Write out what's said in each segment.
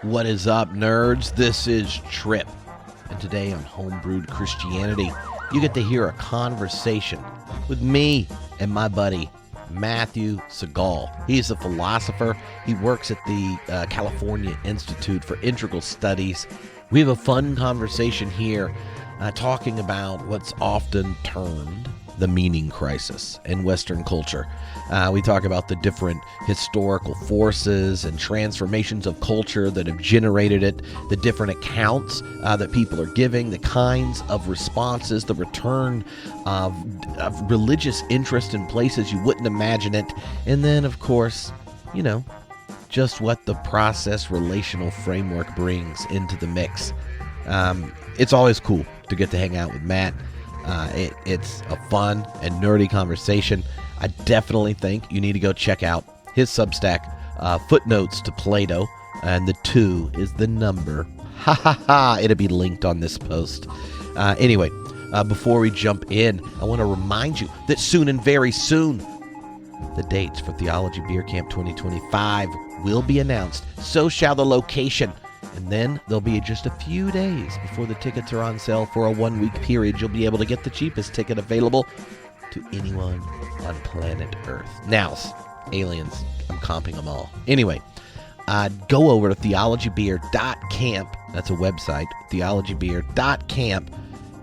What is up, nerds? This is Trip, and today on Homebrewed Christianity, you get to hear a conversation with me and my buddy, Matthew Segall. He's a philosopher. He works at the California Institute for Integral Studies. We have a fun conversation here talking about what's often termed the meaning crisis in Western culture. We talk about the different historical forces and transformations of culture that have generated it, the different accounts that people are giving, the kinds of responses, the return of religious interest in places you wouldn't imagine it, and then, of course, just what the process-relational framework brings into the mix. It's always cool to get to hang out with Matt. It's a fun and nerdy conversation. I definitely think you need to go check out his Substack, Footnotes to Plato, and the 2 is the number. Ha ha ha! It'll be linked on this post. Anyway, before we jump in, I want to remind you that soon and very soon, the dates for Theology Beer Camp 2025 will be announced. So shall the location. And then there'll be just a few days before the tickets are on sale for a 1-week period. You'll be able to get the cheapest ticket available to anyone on planet Earth. Now, aliens, I'm comping them all. Anyway, go over to theologybeer.camp. That's a website, theologybeer.camp.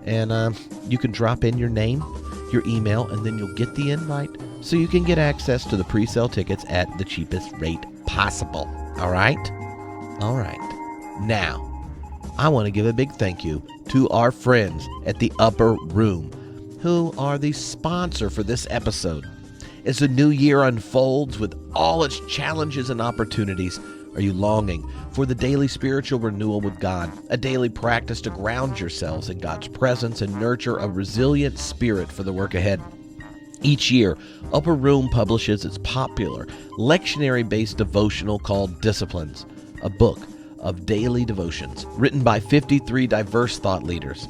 And you can drop in your name, your email, and then you'll get the invite so you can get access to the pre-sale tickets at the cheapest rate possible. All right? All right. Now, I want to give a big thank you to our friends at the Upper Room, who are the sponsor for this episode. As the new year unfolds with all its challenges and opportunities, are you longing for the daily spiritual renewal with God, a daily practice to ground yourselves in God's presence and nurture a resilient spirit for the work ahead? Each year, Upper Room publishes its popular lectionary-based devotional called Disciplines, a book of daily devotions written by 53 diverse thought leaders.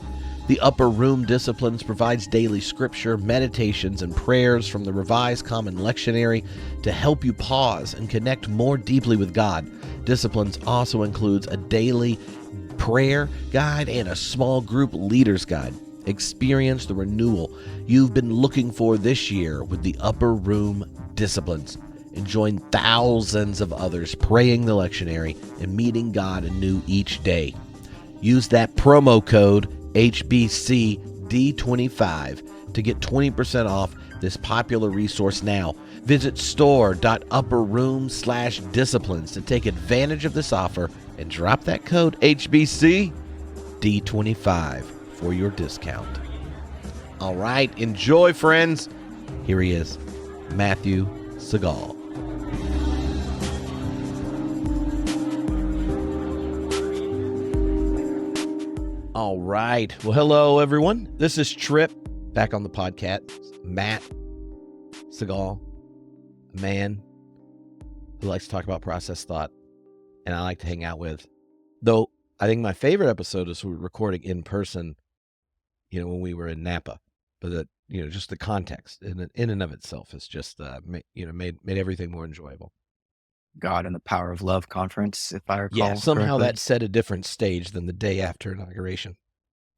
The Upper Room Disciplines provides daily scripture, meditations, and prayers from the Revised Common Lectionary to help you pause and connect more deeply with God. Disciplines also includes a daily prayer guide and a small group leaders guide. Experience the renewal you've been looking for this year with the Upper Room Disciplines, and join thousands of others praying the lectionary and meeting God anew each day. Use that promo code HBCD25 to get 20% off this popular resource now. Visit store.upperroom/disciplines to take advantage of this offer and drop that code HBCD25 for your discount. All right, enjoy, friends. Here he is, Matthew Segall. All right. Well, hello, everyone. This is Trip, back on the podcast. Matt Segall, a man who likes to talk about process thought, and I like to hang out with. Though I think my favorite episode is recording in person, when we were in Napa. But that, just the context in and of itself is just, made everything more enjoyable. God and the Power of Love conference, if I recall. Yeah, somehow correctly. that set a different stage than the day after inauguration.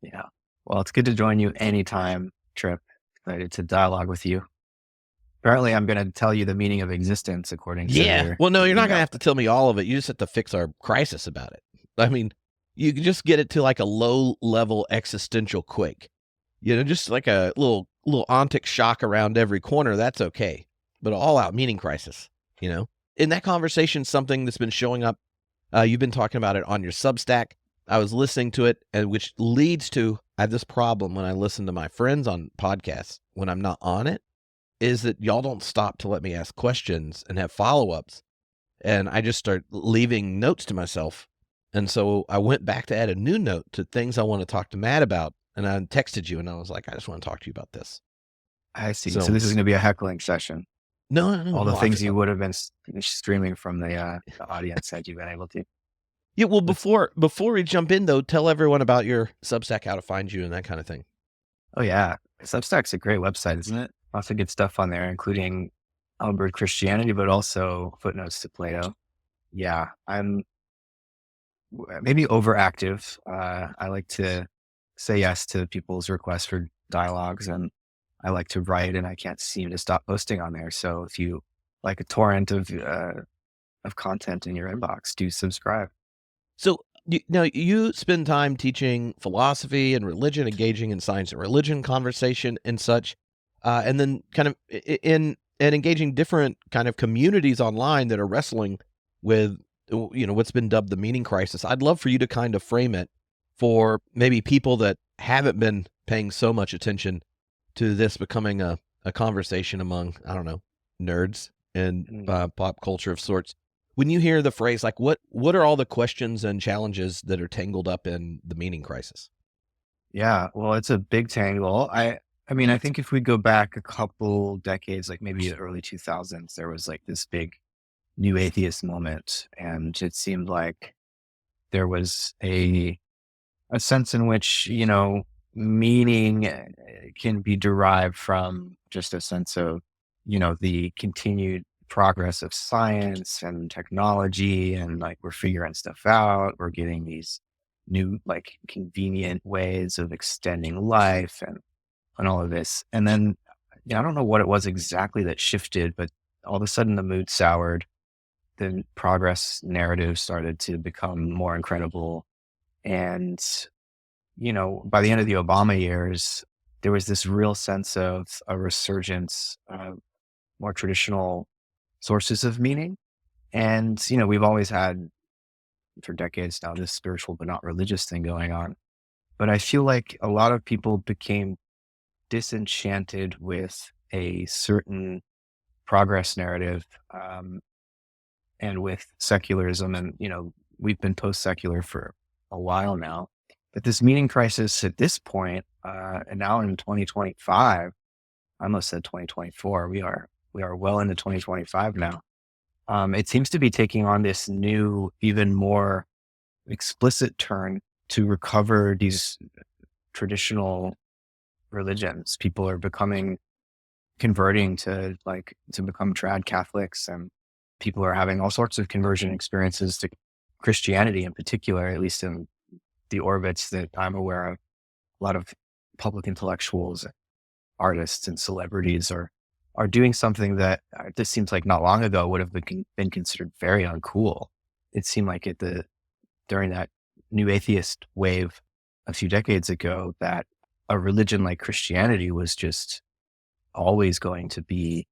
Yeah. Well, it's good to join you anytime, Trip. Excited to dialogue with you. Apparently, I'm going to tell you the meaning of existence according to your... Well, no, you're not going to have to tell me all of it. You just have to fix our crisis about it. I mean, you can just get it to like a low-level existential quake. Just like a little ontic shock around every corner. That's okay. But all-out meaning crisis, In that conversation, something that's been showing up, you've been talking about it on your Substack. I was listening to it, and which leads to, I have this problem when I listen to my friends on podcasts, when I'm not on it, is that y'all don't stop to let me ask questions and have follow-ups. And I just start leaving notes to myself. And so I went back to add a new note to things I want to talk to Matt about. And I texted you, and I was like, I just want to talk to you about this. I see. So this is going to be a heckling session. No. All the things you would have been streaming from the audience had you been able to. Yeah, well, before we jump in, though, tell everyone about your Substack, how to find you, and that kind of thing. Oh, yeah. Substack's a great website, isn't it? Lots of good stuff on there, including Homebrewed Christianity, but also Footnotes to Plato. Yeah, I'm maybe overactive. I like to say yes to people's requests for dialogues, and I like to write, and I can't seem to stop posting on there. So if you like a torrent of content in your inbox, do subscribe. So now you spend time teaching philosophy and religion, engaging in science and religion conversation and such, and then kind of in and engaging different kind of communities online that are wrestling with what's been dubbed the meaning crisis. I'd love for you to kind of frame it for maybe people that haven't been paying so much attention to this becoming a conversation among, I don't know, nerds and pop culture of sorts. When you hear the phrase, like what are all the questions and challenges that are tangled up in the meaning crisis? Yeah, well, it's a big tangle. I mean, I think if we go back a couple decades, like maybe the early 2000s, there was like this big new atheist moment, and it seemed like there was a sense in which, meaning can be derived from just a sense of, the continued progress of science and technology, and like we're figuring stuff out, we're getting these new like convenient ways of extending life and all of this. And then, I don't know what it was exactly that shifted, but all of a sudden the mood soured. The progress narrative started to become more incredible. And, by the end of the Obama years, there was this real sense of a resurgence of more traditional sources of meaning. And, we've always had for decades now this spiritual but not religious thing going on. But I feel like a lot of people became disenchanted with a certain progress narrative, and with secularism. And, we've been post-secular for a while now. But this meaning crisis at this point, and now in 2025, I almost said 2024, we are well into 2025 now. It seems to be taking on this new, even more explicit turn to recover these traditional religions. People are converting to become trad Catholics, and people are having all sorts of conversion experiences to Christianity in particular, at least in the orbits that I'm aware of. A lot of public intellectuals, artists, and celebrities are doing something that this seems like not long ago would have been considered very uncool. It seemed like during that new atheist wave a few decades ago, that a religion like Christianity was just always going to be,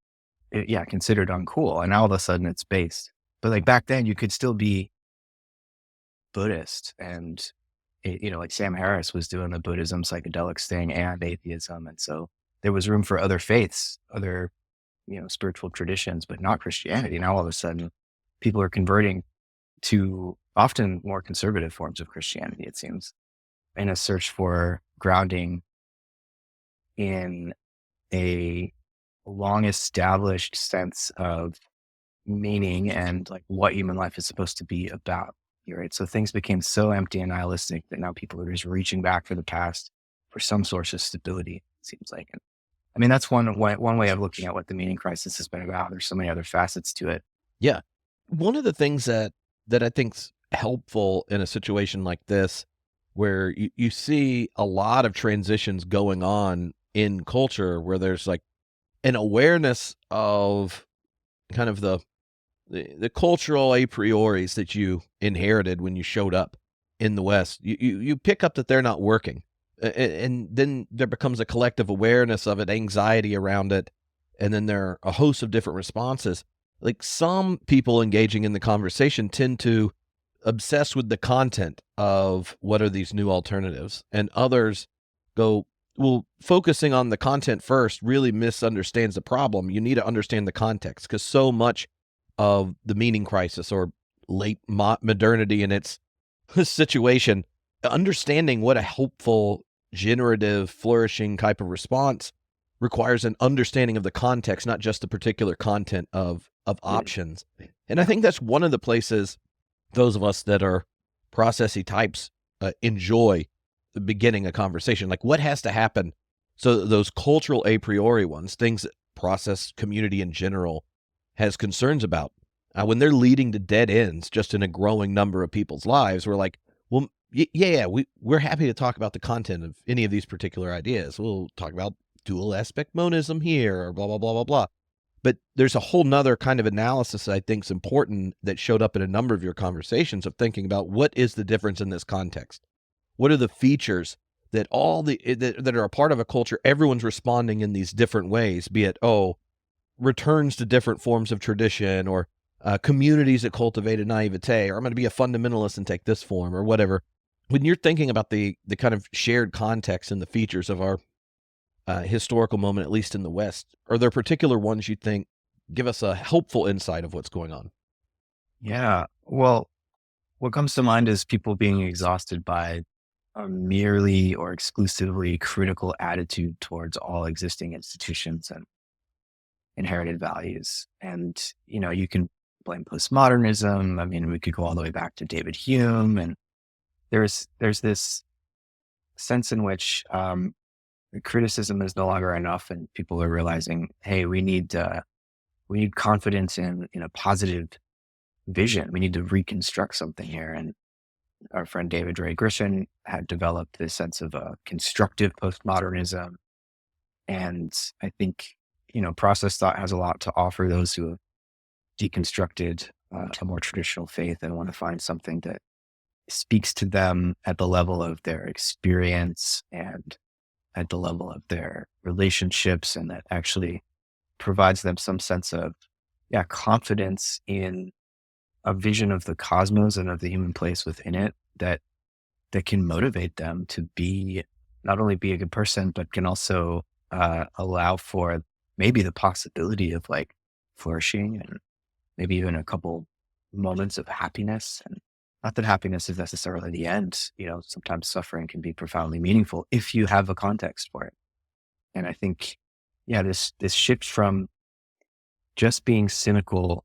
considered uncool. And now all of a sudden it's based. But like back then you could still be Buddhist, and like Sam Harris was doing the Buddhism psychedelics thing and atheism. And so there was room for other faiths, other, spiritual traditions, but not Christianity. Now all of a sudden people are converting to often more conservative forms of Christianity, it seems, in a search for grounding in a long established sense of meaning and like what human life is supposed to be about. Right. So things became so empty and nihilistic that now people are just reaching back for the past for some source of stability, it seems like. And I mean, that's one way of looking at what the meaning crisis has been about. There's so many other facets to it. Yeah. One of the things that I think's helpful in a situation like this, where you see a lot of transitions going on in culture, where there's like an awareness of kind of the cultural a prioris that you inherited when you showed up in the West. You pick up that they're not working. And then there becomes a collective awareness of it, anxiety around it. And then there are a host of different responses. Like some people engaging in the conversation tend to obsess with the content of what are these new alternatives. And others go, well, focusing on the content first really misunderstands the problem. You need to understand the context, because so much of the meaning crisis, or late modernity in its situation, understanding what a hopeful, generative, flourishing type of response requires an understanding of the context, not just the particular content of options. And I think that's one of the places those of us that are processy types enjoy beginning a conversation. Like, what has to happen so those cultural a priori ones, things that process community in general has concerns about, when they're leading to dead ends just in a growing number of people's lives, we're like, well, yeah, we're happy to talk about the content of any of these particular ideas. We'll talk about dual aspect monism here, or blah, blah, blah, blah, blah. But there's a whole nother kind of analysis that I think is important that showed up in a number of your conversations of thinking about what is the difference in this context? What are the features that that are a part of a culture? Everyone's responding in these different ways, be it, returns to different forms of tradition, or communities that cultivated naivete, or I'm going to be a fundamentalist and take this form, or whatever. When you're thinking about the kind of shared context and the features of our historical moment, at least in the West, are there particular ones you think give us a helpful insight of what's going on? Yeah. Well, what comes to mind is people being exhausted by a merely or exclusively critical attitude towards all existing institutions and inherited values. And, you can blame postmodernism. I mean, we could go all the way back to David Hume. And there's this sense in which criticism is no longer enough, and people are realizing, hey, we need confidence in a positive vision. We need to reconstruct something here. And our friend David Ray Grisham had developed this sense of a constructive postmodernism. And I think, process thought has a lot to offer those who have deconstructed a more traditional faith and want to find something that speaks to them at the level of their experience and at the level of their relationships, and that actually provides them some sense of, confidence in a vision of the cosmos and of the human place within it that can motivate them to not only be a good person, but can also allow for maybe the possibility of like flourishing and maybe even a couple moments of happiness. And not that happiness is necessarily the end. Sometimes suffering can be profoundly meaningful if you have a context for it. And I think, this shift from just being cynical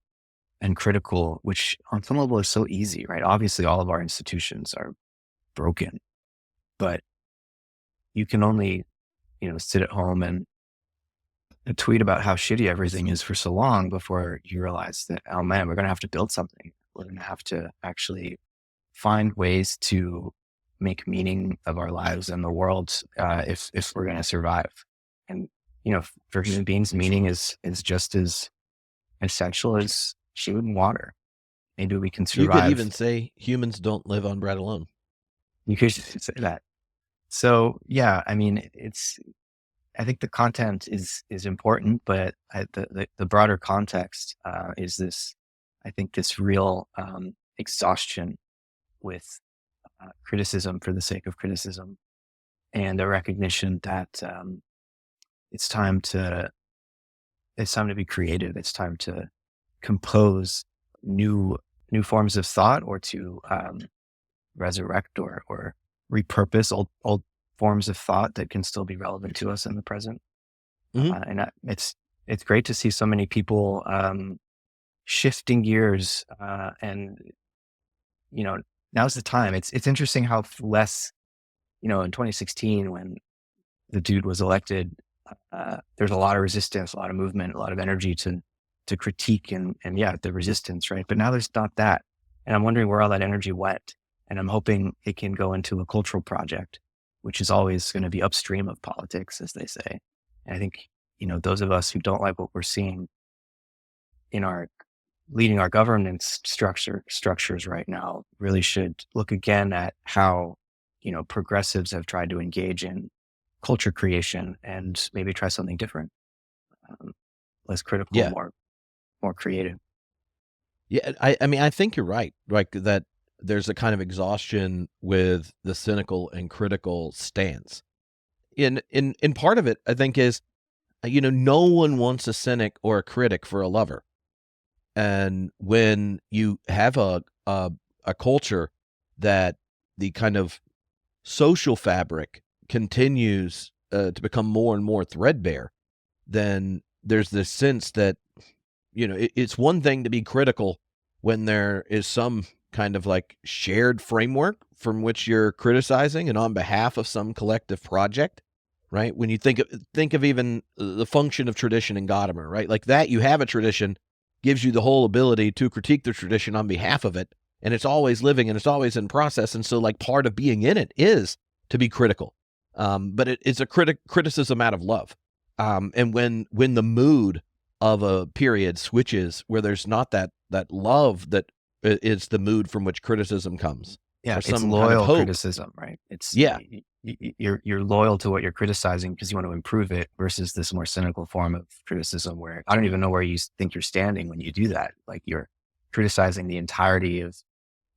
and critical, which on some level is so easy, right? Obviously, all of our institutions are broken, but you can only, sit at home and tweet about how shitty everything is for so long before you realize that, oh man, we're going to have to build something. We're going to have to actually find ways to make meaning of our lives and the world if we're going to survive. And, for human beings, meaning is just as essential as food and water. Maybe we can survive. You could even say humans don't live on bread alone. You could say that. So, I mean, I think the content is important, but the broader context is this, I think, this real exhaustion with criticism for the sake of criticism, and a recognition that it's time to be creative. It's time to compose new forms of thought, or to resurrect or repurpose old forms of thought that can still be relevant to us in the present. Mm-hmm. It's great to see so many people shifting gears, and now's the time. It's interesting how less, in 2016 when the dude was elected, there's a lot of resistance, a lot of movement, a lot of energy to critique and the resistance, right? But now there's not that, and I'm wondering where all that energy went. And I'm hoping it can go into a cultural project, which is always going to be upstream of politics, as they say. And I think, those of us who don't like what we're seeing in leading our governance structures right now really should look again at how, progressives have tried to engage in culture creation and maybe try something different, less critical, more creative. Yeah, I mean, I think you're right. Like that, there's a kind of exhaustion with the cynical and critical stance. In part of it, I think, is, no one wants a cynic or a critic for a lover. And when you have a culture that the kind of social fabric continues to become more and more threadbare, then there's this sense that, it's one thing to be critical when there is some kind of like shared framework from which you're criticizing and on behalf of some collective project, right? When you think of even the function of tradition in Gadamer, right? Like that, you have a tradition, gives you the whole ability to critique the tradition on behalf of it. And it's always living and it's always in process. And so like part of being in it is to be critical. But it's a criticism out of love. And when the mood of a period switches where there's not that love that is the mood from which criticism comes. Yeah, Or it's some loyal kind of hope. criticism, right? It's Yeah. you're loyal to what you're criticizing because you want to improve it versus this more cynical form of criticism where I don't even know where you think you're standing when you do that. Like you're criticizing the entirety of,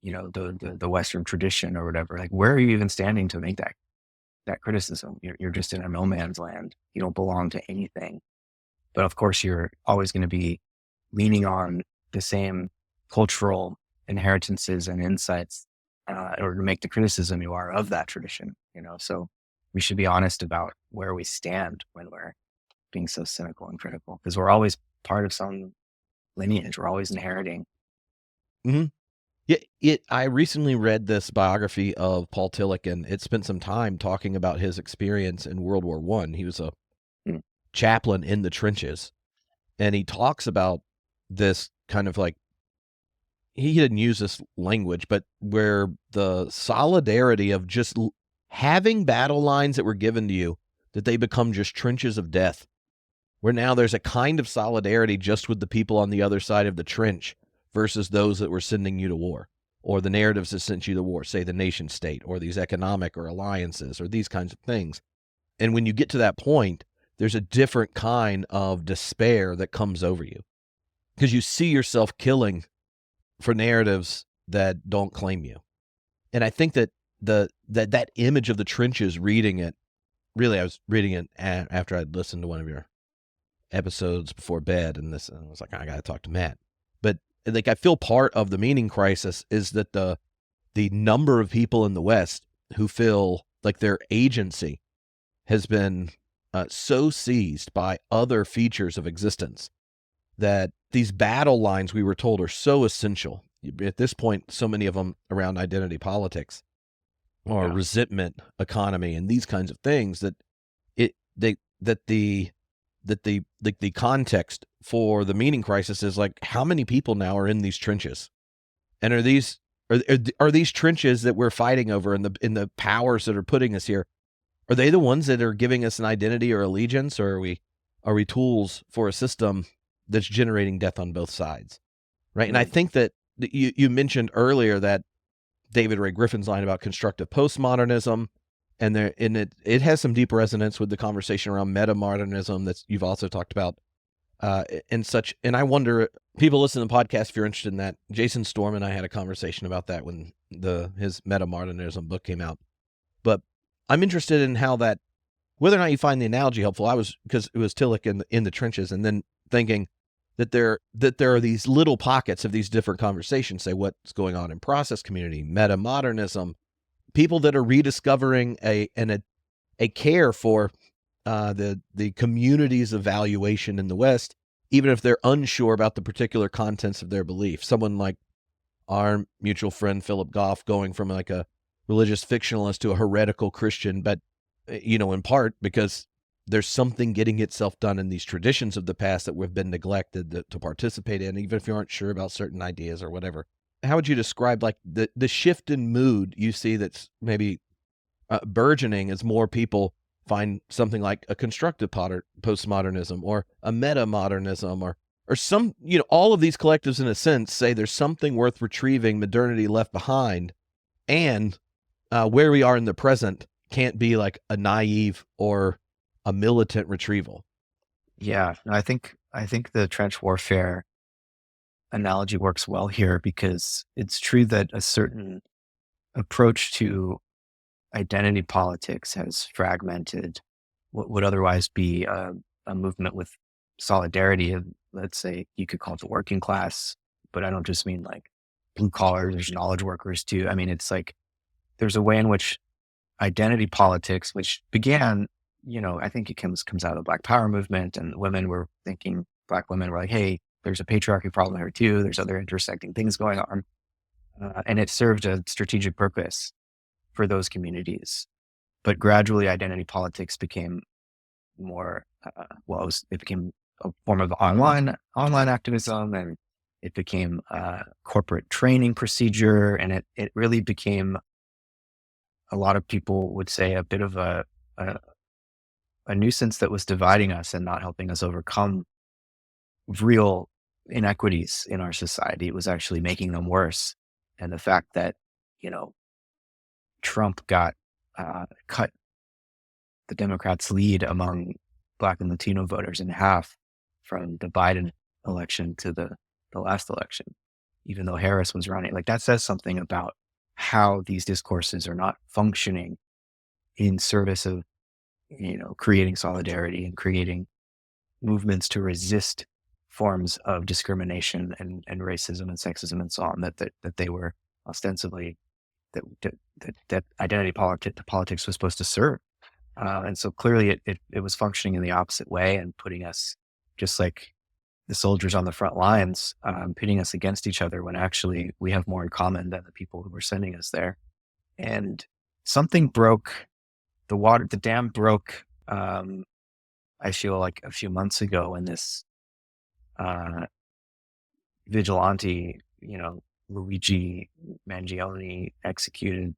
the Western tradition or whatever. Like where are you even standing to make that criticism? You're just in a no man's land. You don't belong to anything. But of course, you're always going to be leaning on the same cultural inheritances and insights in order to make the criticism you are of that tradition. So we should be honest about where we stand when we're being so cynical and critical, because we're always part of some lineage. We're always inheriting. Mm-hmm. Yeah, I recently read this biography of Paul Tillich, and it spent some time talking about his experience in World War I. He was a chaplain in the trenches, and he talks about this kind of like, he didn't use this language, but where the solidarity of just having battle lines that were given to you, that they become just trenches of death, where now there's a kind of solidarity just with the people on the other side of the trench versus those that were sending you to war, or the narratives that sent you to war, say the nation state, or these economic or alliances, or these kinds of things. And when you get to that point, there's a different kind of despair that comes over you because you see yourself killing for narratives that don't claim you. And I think that that image of the trenches, reading it, really, I was reading it after I'd listened to one of your episodes before bed, and I was like, I got to talk to Matt. But like, I feel part of the meaning crisis is that the number of people in the West who feel like their agency has been so seized by other features of existence that these battle lines we were told are so essential. At this point, so many of them around identity politics or resentment economy and these kinds of things that the context for the meaning crisis is like, how many people now are in these trenches, and are these trenches that we're fighting over in the powers that are putting us here, are they the ones that are giving us an identity or allegiance, or are we tools for a system that's generating death on both sides, right? And I think that you mentioned earlier that David Ray Griffin's line about constructive postmodernism, and it has some deep resonance with the conversation around metamodernism that you've also talked about, and such. And I wonder, people listening to the podcast, if you're interested in that, Jason Storm and I had a conversation about that when his metamodernism book came out. But I'm interested in how that, whether or not you find the analogy helpful. Because it was Tillich in the trenches, and then thinking that there are these little pockets of these different conversations, say what's going on in process community, metamodernism, people that are rediscovering a care for the community's evaluation in the West, even if they're unsure about the particular contents of their belief. Someone like our mutual friend Philip Goff going from like a religious fictionalist to a heretical Christian, but in part because there's something getting itself done in these traditions of the past that we've been neglected to participate in, even if you aren't sure about certain ideas or whatever. How would you describe like the shift in mood you see that's maybe burgeoning as more people find something like a constructive postmodernism or a metamodernism or some, all of these collectives in a sense say there's something worth retrieving, modernity left behind, and where we are in the present can't be like a naive or a militant retrieval. Yeah, I think the trench warfare analogy works well here, because it's true that a certain approach to identity politics has fragmented what would otherwise be a movement with solidarity of, let's say, you could call it the working class, but I don't just mean like blue collars, there's knowledge workers too. I mean, it's like there's a way in which identity politics, which began, I think it comes out of the Black Power movement, and Black women were like, hey, there's a patriarchy problem here too. There's other intersecting things going on. And it served a strategic purpose for those communities. But gradually identity politics became more, it became a form of online activism, and it became a corporate training procedure, and it really became, a lot of people would say, a bit of a, a nuisance that was dividing us and not helping us overcome real inequities in our society. It was actually making them worse. And the fact that, you know, Trump got cut the Democrats' lead among Black and Latino voters in half from the Biden election to the last election, even though Harris was running. Like, that says something about how these discourses are not functioning in service of, creating solidarity and creating movements to resist forms of discrimination and racism and sexism and so on that they were ostensibly, that identity politics was supposed to serve. And so clearly it was functioning in the opposite way and putting us, just like the soldiers on the front lines, pitting us against each other, when actually we have more in common than the people who were sending us there. And something broke, the dam broke, I feel like a few months ago, when this vigilante, Luigi Mangione, executed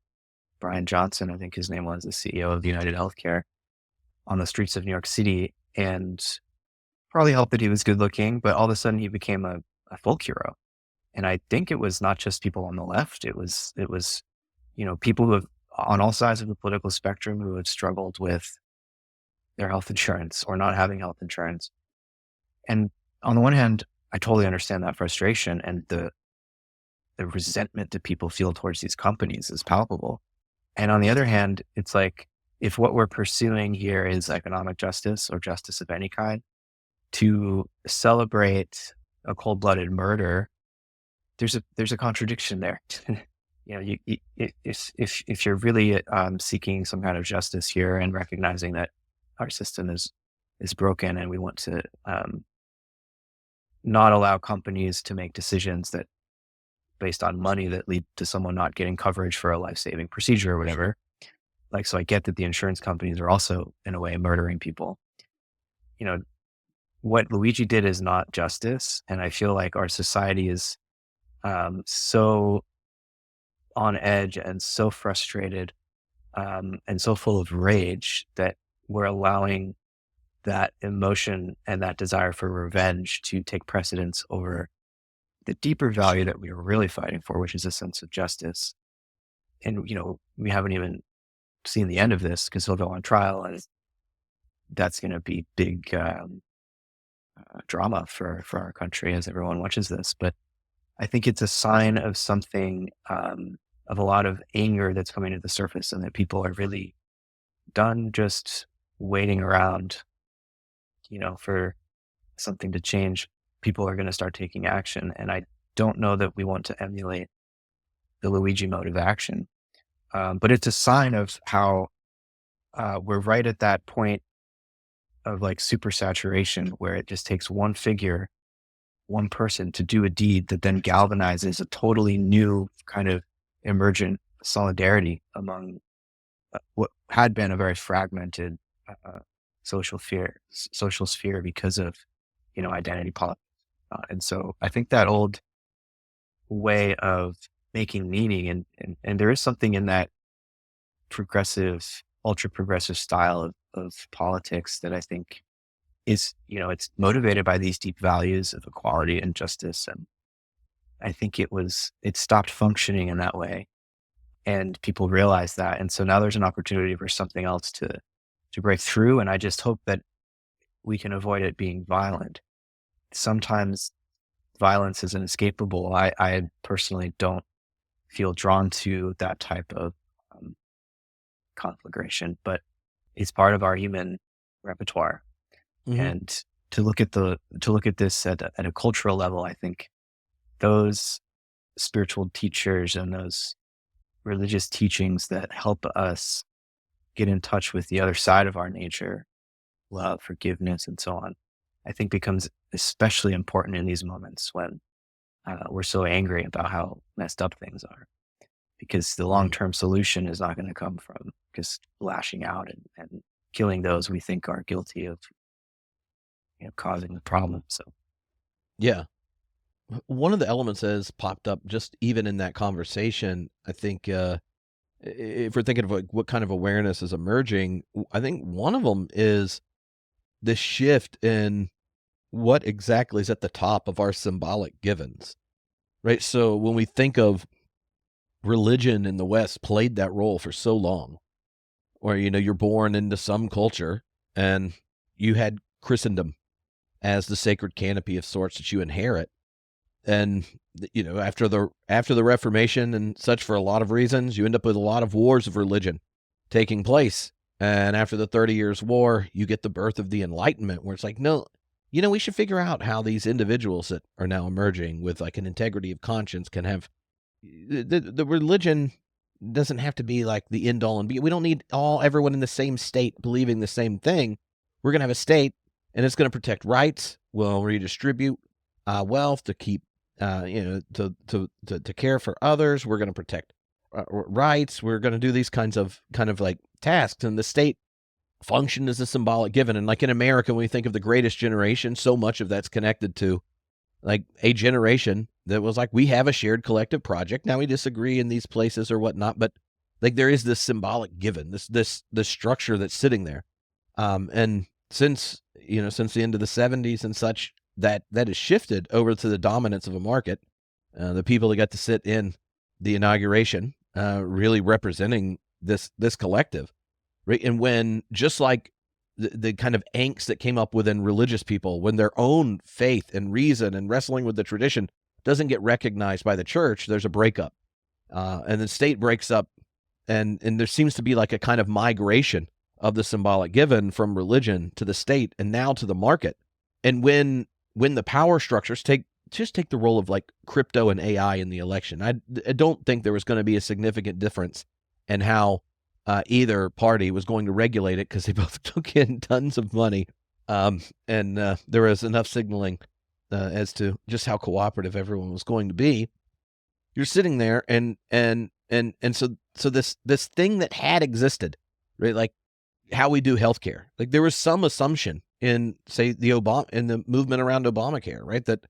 Brian Johnson, I think his name was, the CEO of United Healthcare, on the streets of New York City. And probably helped that he was good looking, but all of a sudden he became a folk hero. And I think it was not just people on the left. It was, people who have, on all sides of the political spectrum, who had struggled with their health insurance or not having health insurance. And on the one hand, I totally understand that frustration, and the resentment that people feel towards these companies is palpable. And on the other hand, it's like, if what we're pursuing here is economic justice or justice of any kind, to celebrate a cold-blooded murder, there's a contradiction there. If you're really seeking some kind of justice here and recognizing that our system is broken, and we want to not allow companies to make decisions that based on money that lead to someone not getting coverage for a life-saving procedure or whatever. Like, so I get that the insurance companies are also, in a way, murdering people. What Luigi did is not justice. And I feel like our society is so on edge and so frustrated and so full of rage that we're allowing that emotion and that desire for revenge to take precedence over the deeper value that we are really fighting for, which is a sense of justice. And, we haven't even seen the end of this, because he'll go on trial, and that's going to be big drama for our country as everyone watches this. But I think it's a sign of something, of a lot of anger that's coming to the surface, and that people are really done just waiting around, for something to change. People are going to start taking action. And I don't know that we want to emulate the Luigi mode of action. But it's a sign of how we're right at that point of like supersaturation, where it just takes one figure, one person, to do a deed that then galvanizes a totally new kind of emergent solidarity among what had been a very fragmented social sphere because of, identity politics. And so I think that old way of making meaning, and there is something in that progressive, ultra progressive style of politics that I think is, it's motivated by these deep values of equality and justice. And I think it stopped functioning in that way, and people realize that. And so now there's an opportunity for something else to break through. And I just hope that we can avoid it being violent. Sometimes violence is inescapable. I personally don't feel drawn to that type of conflagration, but it's part of our human repertoire. Mm-hmm. And to look at this at a cultural level, I think those spiritual teachers and those religious teachings that help us get in touch with the other side of our nature, love, forgiveness, and so on, I think becomes especially important in these moments when we're so angry about how messed up things are. Because the long-term solution is not going to come from just lashing out and killing those we think are guilty of causing the problem. So Yeah. One of the elements that has popped up just even in that conversation, I think, if we're thinking of like what kind of awareness is emerging, I think one of them is the shift in what exactly is at the top of our symbolic givens, right? So when we think of religion in the West played that role for so long, or, you're born into some culture and you had Christendom as the sacred canopy of sorts that you inherit. And, after the Reformation and such, for a lot of reasons, you end up with a lot of wars of religion taking place. And after the 30 Years' War, you get the birth of the Enlightenment, where it's like, no, we should figure out how these individuals that are now emerging with like an integrity of conscience can have the religion doesn't have to be like the end all and be. We don't need everyone in the same state believing the same thing. We're going to have a state, and it's going to protect rights. We'll redistribute wealth to keep, to care for others. We're going to protect rights. We're going to do these kind of like tasks, and the state function as a symbolic given. And like in America, when we think of the greatest generation, so much of that's connected to like a generation that was like, we have a shared collective project. Now we disagree in these places or whatnot, but like there is this symbolic given, this structure that's sitting there. And since the end of the 70s and such, that has shifted over to the dominance of a market. The people that got to sit in the inauguration, really representing this collective, right? And when, just like the kind of angst that came up within religious people when their own faith and reason and wrestling with the tradition doesn't get recognized by the church, there's a breakup. And the state breaks up, and there seems to be like a kind of migration of the symbolic given from religion to the state and now to the market. And when the power structures take the role of like crypto and AI in the election, I don't think there was going to be a significant difference in how either party was going to regulate it, because they both took in tons of money. And there was enough signaling as to just how cooperative everyone was going to be. You're sitting there and so this thing that had existed, right? Like how we do healthcare. Like there was some assumption in, say, in the movement around Obamacare, right? That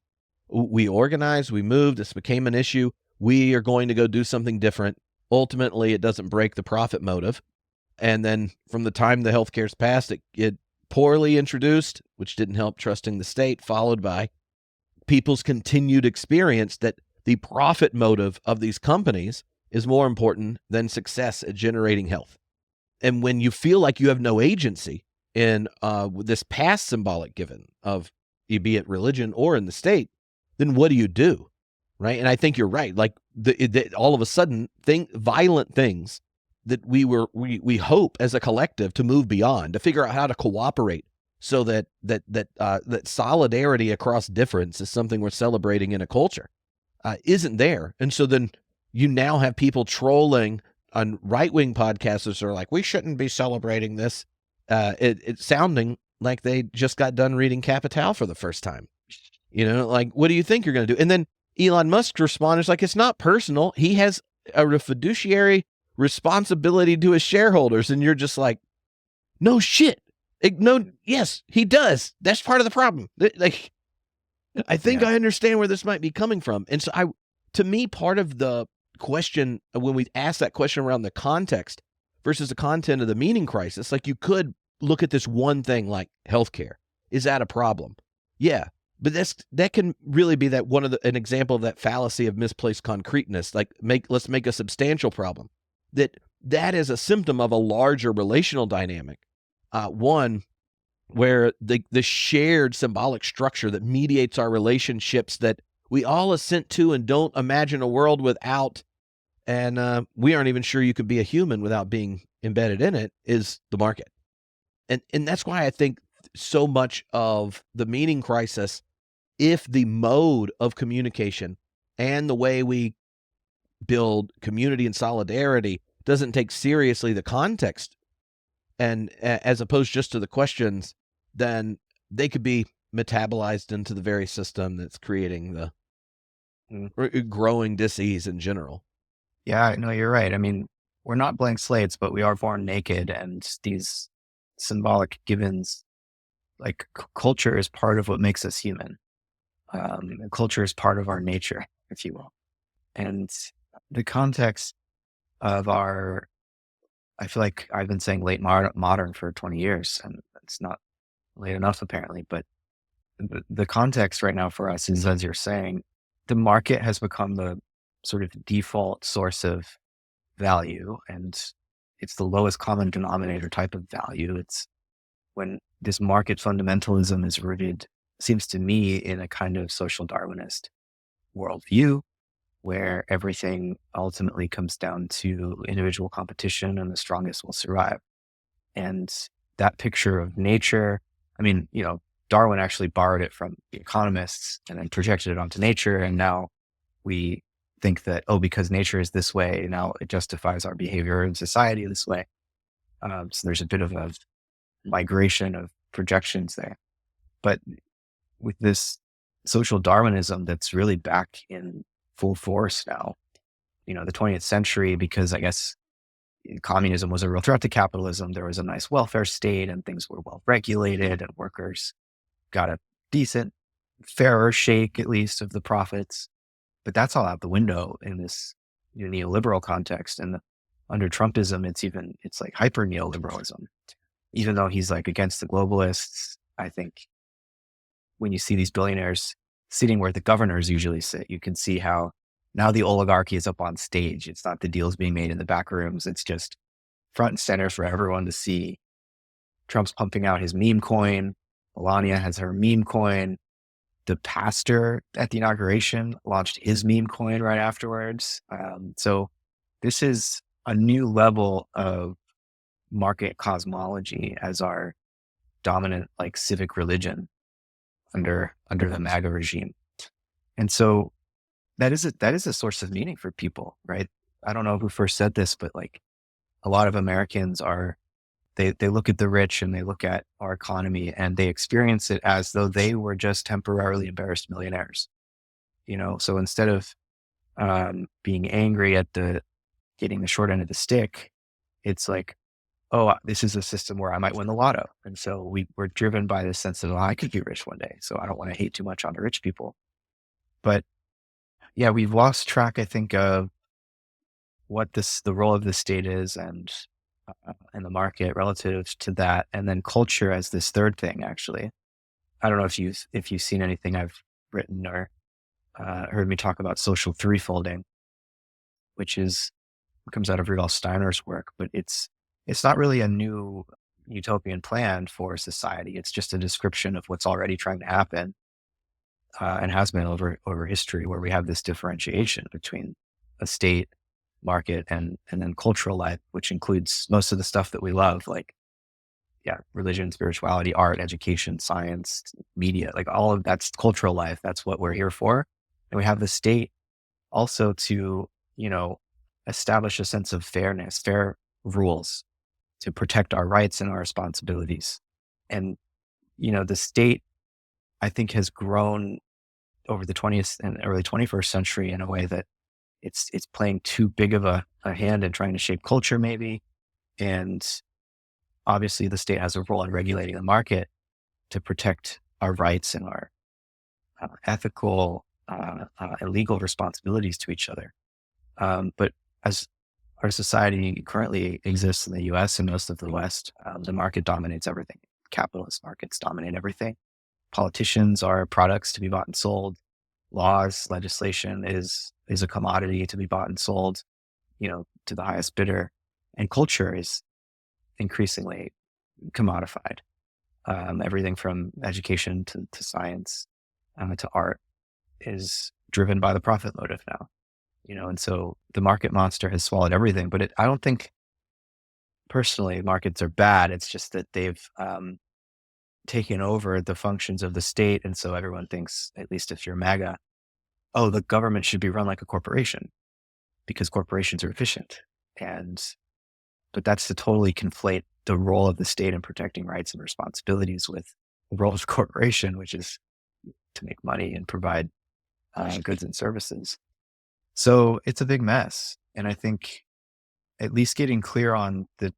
we organized, we moved, this became an issue. We are going to go do something different. Ultimately, it doesn't break the profit motive. And then from the time the healthcare's passed, it poorly introduced, which didn't help trusting the state, followed by people's continued experience that the profit motive of these companies is more important than success at generating health. And when you feel like you have no agency in this past symbolic given of, be it religion or in the state, then what do? Right? And I think you're right. Like all of a sudden, violent things that we hope as a collective to move beyond, to figure out how to cooperate, so that solidarity across difference is something we're celebrating in a culture, isn't there. And so then you now have people trolling on right-wing podcasters are like, we shouldn't be celebrating this. It's sounding like they just got done reading Capital for the first time. Like, what do you think you're going to do? And then Elon Musk responds like, it's not personal. He has a fiduciary responsibility to his shareholders. And you're just like, no shit. No, yes, he does. That's part of the problem. Like, I think I understand where this might be coming from. And so to me, part of the question, when we ask that question around the context versus the content of the meaning crisis, like you could look at this one thing like healthcare. Is that a problem? Yeah. But that can really be that an example of that fallacy of misplaced concreteness. Like let's make a substantial problem. That is a symptom of a larger relational dynamic. One where the shared symbolic structure that mediates our relationships that we all assent to and don't imagine a world without, and we aren't even sure you could be a human without being embedded in it, is the market. And that's why I think so much of the meaning crisis, if the mode of communication and the way we build community and solidarity doesn't take seriously the context, and as opposed just to the questions, then they could be metabolized into the very system that's creating the growing disease in general. Yeah, no, you're right. I mean, we're not blank slates, but we are born naked, and these symbolic givens like culture is part of what makes us human. Culture is part of our nature, if you will. And the context of I feel like I've been saying late modern for 20 years, and it's not late enough apparently, but the context right now for us is, as you're saying, the market has become the sort of default source of value, and it's the lowest common denominator type of value. It's when this market fundamentalism is rooted, seems to me, in a kind of social Darwinist worldview where everything ultimately comes down to individual competition and the strongest will survive. And that picture of nature, I mean, Darwin actually borrowed it from the economists and then projected it onto nature. And now we think that, oh, because nature is this way, now it justifies our behavior in society this way. So there's a bit of a migration of projections there. But with this social Darwinism that's really back in full force now, the 20th century, because I guess communism was a real threat to capitalism. There was a nice welfare state and things were well regulated and workers got a decent, fairer shake, at least, of the profits. But that's all out the window in this neoliberal context. And under Trumpism, it's like hyper neoliberalism. Even though he's like against the globalists, I think when you see these billionaires sitting where the governors usually sit, you can see how now the oligarchy is up on stage. It's not the deals being made in the back rooms. It's just front and center for everyone to see. Trump's pumping out his meme coin. Melania has her meme coin. The pastor at the inauguration launched his meme coin right afterwards. So this is a new level of market cosmology as our dominant like civic religion under the MAGA regime. And so that is a source of meaning for people, right? I don't know who first said this, but like a lot of Americans they look at the rich and they look at our economy and they experience it as though they were just temporarily embarrassed millionaires. So instead of being angry at getting the short end of the stick, it's like, oh, this is a system where I might win the lotto. And so we're driven by this sense of, I could be rich one day. So I don't want to hate too much on the rich people. But yeah, we've lost track, I think, of what the role of the state is and the market relative to that. And then culture as this third thing, actually. I don't know if you've seen anything I've written or heard me talk about social threefolding, which comes out of Rudolf Steiner's work, but it's not really a new utopian plan for society. It's just a description of what's already trying to happen and has been over history, where we have this differentiation between a state, market, and then cultural life, which includes most of the stuff that we love, like religion, spirituality, art, education, science, media, like all of that's cultural life. That's what we're here for. And we have the state also to, establish a sense of fairness, fair rules to protect our rights and our responsibilities. And, the state, I think, has grown over the 20th and early 21st century in a way that it's playing too big of a hand in trying to shape culture, maybe. And obviously the state has a role in regulating the market to protect our rights and our ethical and legal responsibilities to each other. But as our society currently exists in the US and most of the West, the market dominates everything. Capitalist markets dominate everything. Politicians are products to be bought and sold. Laws, legislation is a commodity to be bought and sold, to the highest bidder. And culture is increasingly commodified. Everything from education to science to art is driven by the profit motive now. And so the market monster has swallowed everything. But I don't think personally markets are bad. It's just that they've taken over the functions of the state. And so everyone thinks, at least if you're MAGA, oh, the government should be run like a corporation because corporations are efficient. But that's to totally conflate the role of the state in protecting rights and responsibilities with the role of the corporation, which is to make money and provide goods and services. So it's a big mess. And I think at least getting clear on the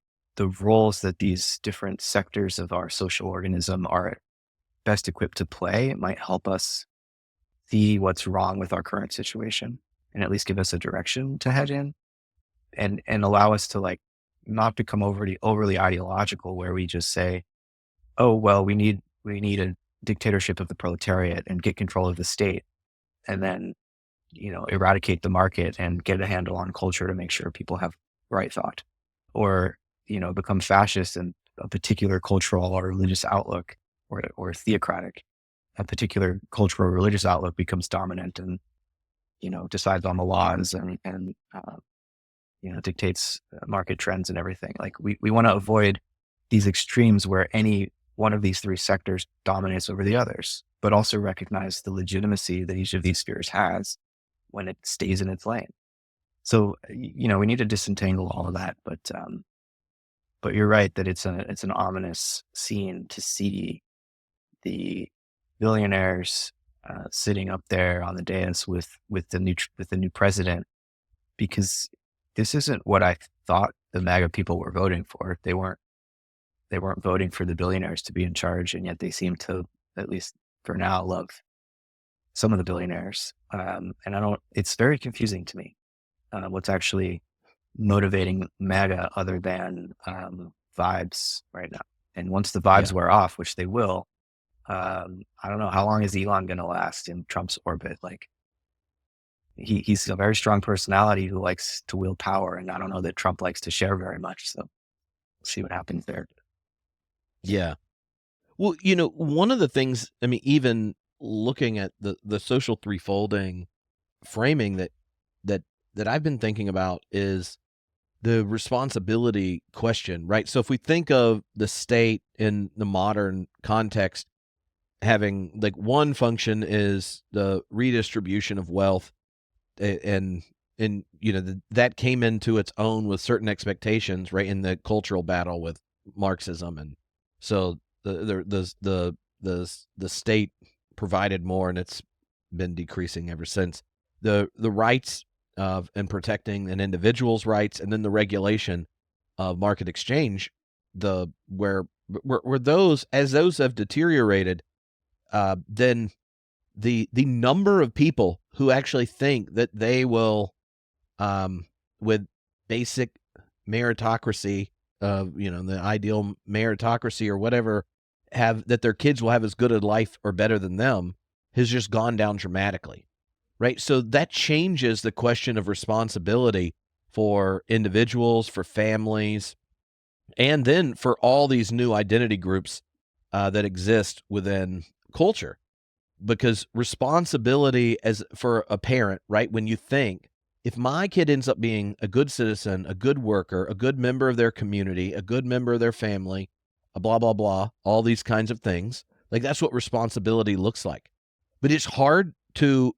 roles that these different sectors of our social organism are best equipped to play. It might help us see what's wrong with our current situation and at least give us a direction to head in, and allow us to like not become overly ideological, where we just say, oh, well, we need a dictatorship of the proletariat and get control of the state, and then, eradicate the market and get a handle on culture to make sure people have right thought, or, become fascist in a particular cultural or religious outlook, or theocratic. A particular cultural or religious outlook becomes dominant and, decides on the laws and dictates market trends and everything. Like we want to avoid these extremes where any one of these three sectors dominates over the others, but also recognize the legitimacy that each of these spheres has when it stays in its lane. So, we need to disentangle all of that, but you're right that it's an ominous scene to see the billionaires sitting up there on the dais with the new president, because this isn't what I thought the MAGA people were voting for. They weren't voting for the billionaires to be in charge, and yet they seem to, at least for now, love some of the billionaires. And it's very confusing to me what's actually motivating MAGA other than vibes right now. And once the vibes wear off, which they will, I don't know, how long is Elon going to last in Trump's orbit? Like, he's a very strong personality who likes to wield power, and I don't know that Trump likes to share very much. So we'll see what happens there. Yeah. Well, one of the things, I mean, even looking at the social threefolding framing that I've been thinking about is the responsibility question, right? So if we think of the state in the modern context having like one function is the redistribution of wealth, and that came into its own with certain expectations, right, in the cultural battle with Marxism, and so the state provided more, and it's been decreasing ever since. The rights of and protecting an individual's rights, and then the regulation of market exchange, where those have deteriorated, then the number of people who actually think that they will, with basic meritocracy, the ideal meritocracy or whatever, have that their kids will have as good a life or better than them, has just gone down dramatically, right? So that changes the question of responsibility for individuals, for families, and then for all these new identity groups that exist within culture. Because responsibility as for a parent, right? When you think, if my kid ends up being a good citizen, a good worker, a good member of their community, a good member of their family, blah, blah, blah, all these kinds of things, like that's what responsibility looks like. But it's hard to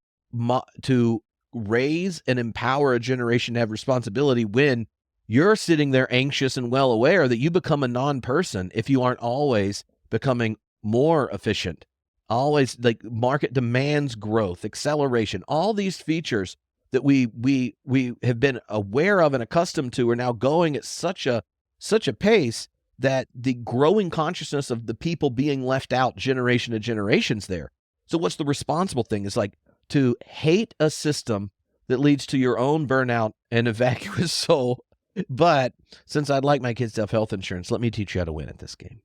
raise and empower a generation to have responsibility when you're sitting there anxious and well aware that you become a non-person if you aren't always becoming more efficient. Always, like, market demands growth, acceleration, all these features that we have been aware of and accustomed to are now going at such a pace that the growing consciousness of the people being left out generation to generation's there. So what's the responsible thing? Is like to hate a system that leads to your own burnout and a vacuous soul. But since I'd like my kids to have health insurance, let me teach you how to win at this game.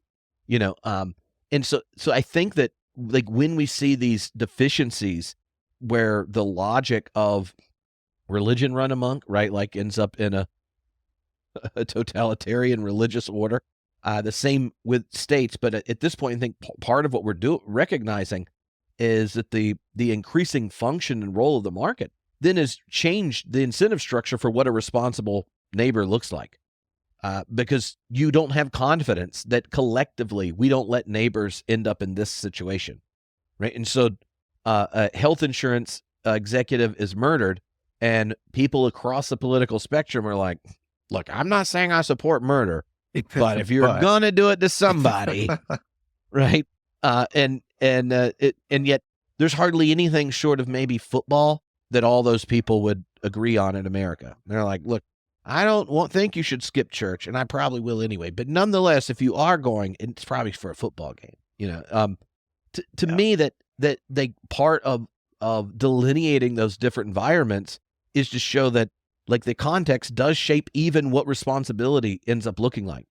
And so I think that, like, when we see these deficiencies where the logic of religion run amok, right, like ends up in a totalitarian religious order, the same with states. But at this point, I think part of what we're recognizing is that the increasing function and role of the market then has changed the incentive structure for what a responsible neighbor looks like. Because you don't have confidence that collectively we don't let neighbors end up in this situation, right? And so a health insurance executive is murdered, and people across the political spectrum are like, look, I'm not saying I support murder, but if you're going to do it to somebody, right? And yet there's hardly anything short of maybe football that all those people would agree on in America. They're like, look, I don't think you should skip church, and I probably will anyway. But nonetheless, if you are going, it's probably for a football game, to me that they part of delineating those different environments is to show that like the context does shape even what responsibility ends up looking like.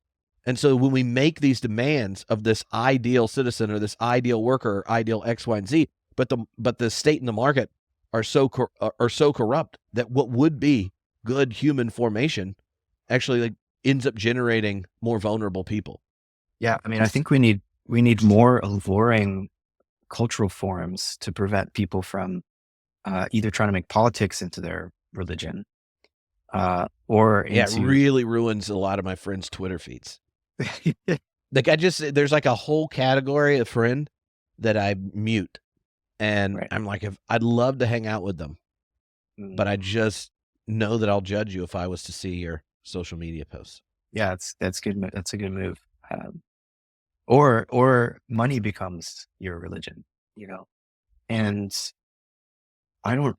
And so when we make these demands of this ideal citizen or this ideal worker or ideal X, Y, and Z, but the state and the market are so corrupt that what would be good human formation actually like ends up generating more vulnerable people. Yeah, I mean, I think we need more alluring cultural forms to prevent people from either trying to make politics into their religion or Yeah, it into. really ruins a lot of my friends' Twitter feeds. Like there's like a whole category of friend that I mute, and Right. I'm like, if I'd love to hang out with them, but I just know that I'll judge you if I was to see your social media posts. Yeah, that's good. That's a good move. Or money becomes your religion, and I don't.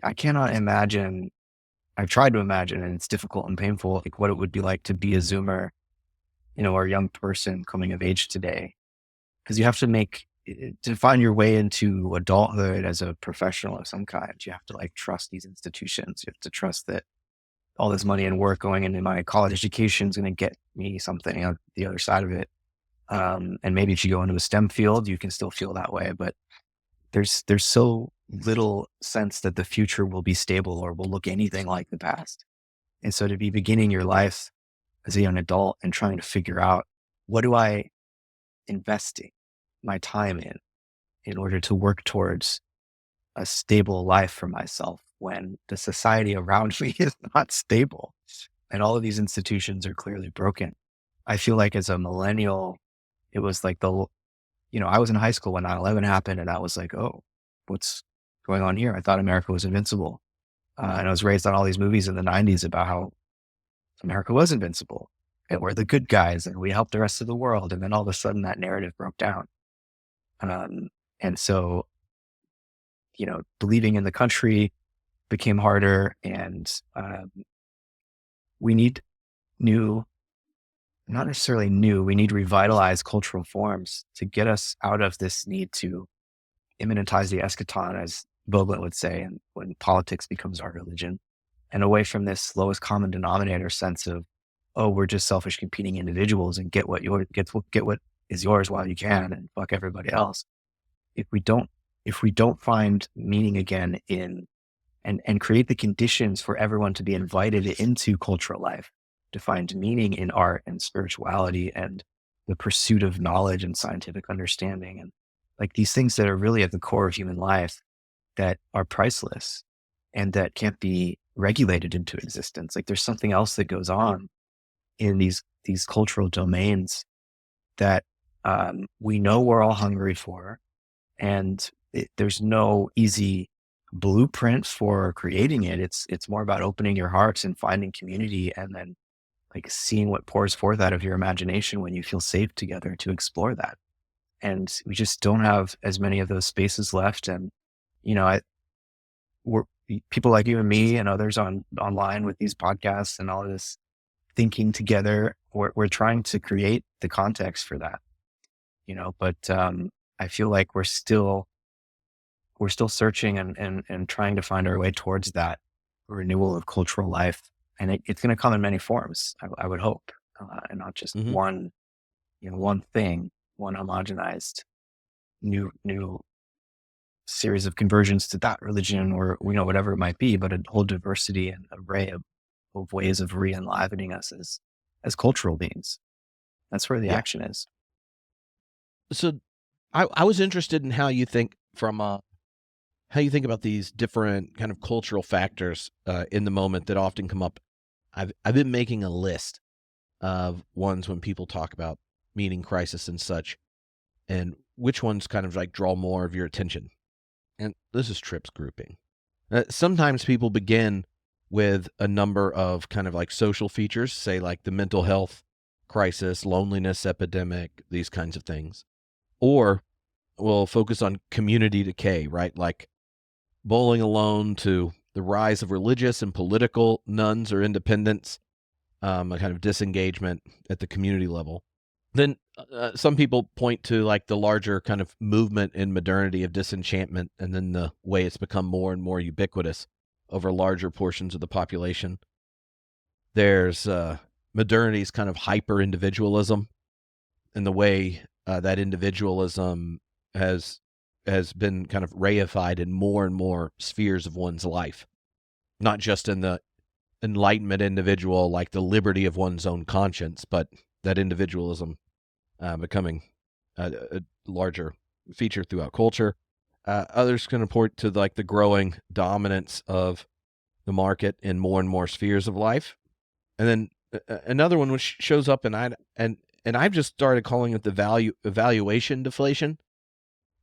I cannot imagine. I've tried to imagine, and it's difficult and painful, like what it would be like to be a Zoomer, or a young person coming of age today, because you have to find your way into adulthood as a professional of some kind. You have to like trust these institutions. You have to trust that all this money and work going into my college education is going to get me something on the other side of it. And maybe if you go into a STEM field, you can still feel that way, but there's so little sense that the future will be stable or will look anything like the past. And so to be beginning your life as a young adult and trying to figure out, what do I invest my time in order to work towards a stable life for myself when the society around me is not stable and all of these institutions are clearly broken. I feel like as a millennial, it was like I was in high school when 9/11 happened, and I was like, oh, what's going on here? I thought America was invincible. And I was raised on all these movies in the 90s about how America was invincible and we're the good guys and we helped the rest of the world. And then all of a sudden that narrative broke down. And so, believing in the country became harder, and we need not necessarily new, we need revitalized cultural forms to get us out of this need to immanentize the eschaton, as Vogel would say, and when politics becomes our religion, and away from this lowest common denominator sense of, oh, we're just selfish competing individuals and get what is yours while you can and fuck everybody else. If we don't find meaning again and create the conditions for everyone to be invited into cultural life, to find meaning in art and spirituality and the pursuit of knowledge and scientific understanding, and like these things that are really at the core of human life that are priceless and that can't be regulated into existence. Like there's something else that goes on in these cultural domains that we know we're all hungry for, and there's no easy blueprint for creating it. It's more about opening your hearts and finding community, and then like seeing what pours forth out of your imagination when you feel safe together to explore that. And we just don't have as many of those spaces left. And, we're people like you and me and others online with these podcasts and all of this thinking together. We're trying to create the context for that, but I feel like we're still searching and trying to find our way towards that renewal of cultural life. And it's going to come in many forms, I would hope, and not just one thing, one homogenized new series of conversions to that religion or, whatever it might be, but a whole diversity and array of ways of re-enlivening us as cultural beings. That's where the action is. So I was interested in how you think about these different kind of cultural factors in the moment that often come up. I've been making a list of ones when people talk about meaning crisis and such, and which ones kind of like draw more of your attention. And this is Tripp's grouping. Sometimes people begin with a number of kind of like social features, say like the mental health crisis, loneliness epidemic, these kinds of things. Or we'll focus on community decay, right? Like bowling alone to the rise of religious and political nuns or independents, a kind of disengagement at the community level. Then some people point to like the larger kind of movement in modernity of disenchantment, and then the way it's become more and more ubiquitous over larger portions of the population. There's modernity's kind of hyper individualism, and the way that individualism has been kind of reified in more and more spheres of one's life, not just in the enlightenment individual, like the liberty of one's own conscience, but that individualism becoming a larger feature throughout culture. Others can point to like the growing dominance of the market in more and more spheres of life. And then another one which shows up, and I've just started calling it the valuation deflation,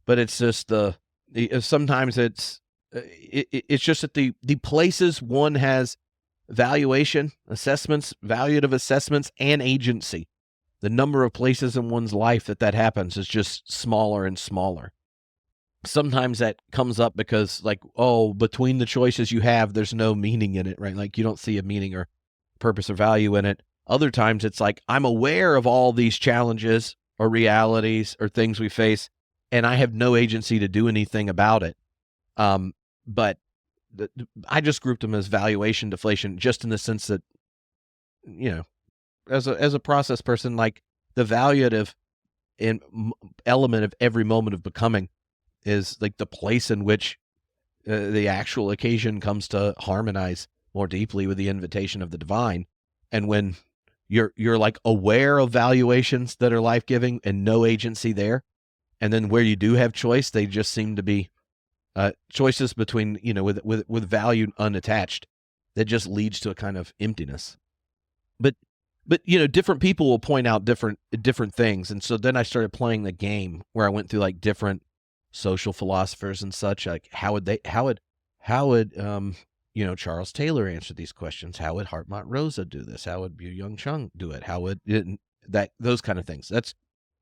but it's just sometimes it's just that the places one has valuation assessments, valuative assessments, and agency, the number of places in one's life that happens is just smaller and smaller. Sometimes that comes up because, like, between the choices you have, there's no meaning in it, right? Like, you don't see a meaning or purpose or value in it. Other times it's like, I'm aware of all these challenges or realities or things we face, and I have no agency to do anything about it. But I just grouped them as valuation deflation, just in the sense that, as a process person, like the valuative element of every moment of becoming is like the place in which the actual occasion comes to harmonize more deeply with the invitation of the divine. And when you're like aware of valuations that are life-giving and no agency there, and then where you do have choice, they just seem to be choices between, with value unattached, that just leads to a kind of emptiness. But different people will point out different things. And so then I started playing the game where I went through like different social philosophers and such, like how would Charles Taylor answer these questions? How would Hartmut Rosa do this? How would Byung Chung do it? How would those kind of things?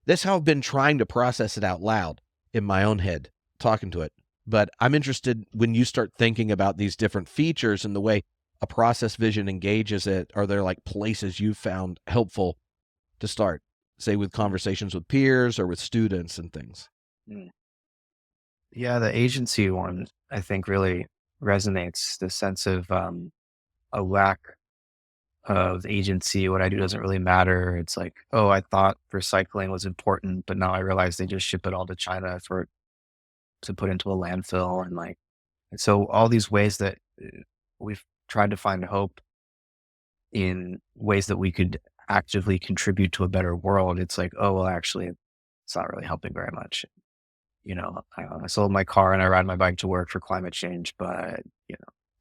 That's how I've been trying to process it out loud in my own head, talking to it. But I'm interested when you start thinking about these different features and the way a process vision engages it. Are there like places you found helpful to start, say with conversations with peers or with students and things? Yeah, the agency one, I think, really resonates. The sense of a lack of agency. What I do doesn't really matter. It's like, oh, I thought recycling was important, but now I realize they just ship it all to China to put into a landfill. And so all these ways that we've tried to find hope in ways that we could actively contribute to a better world. It's like, oh, well, actually, it's not really helping very much. I sold my car and I ride my bike to work for climate change, but,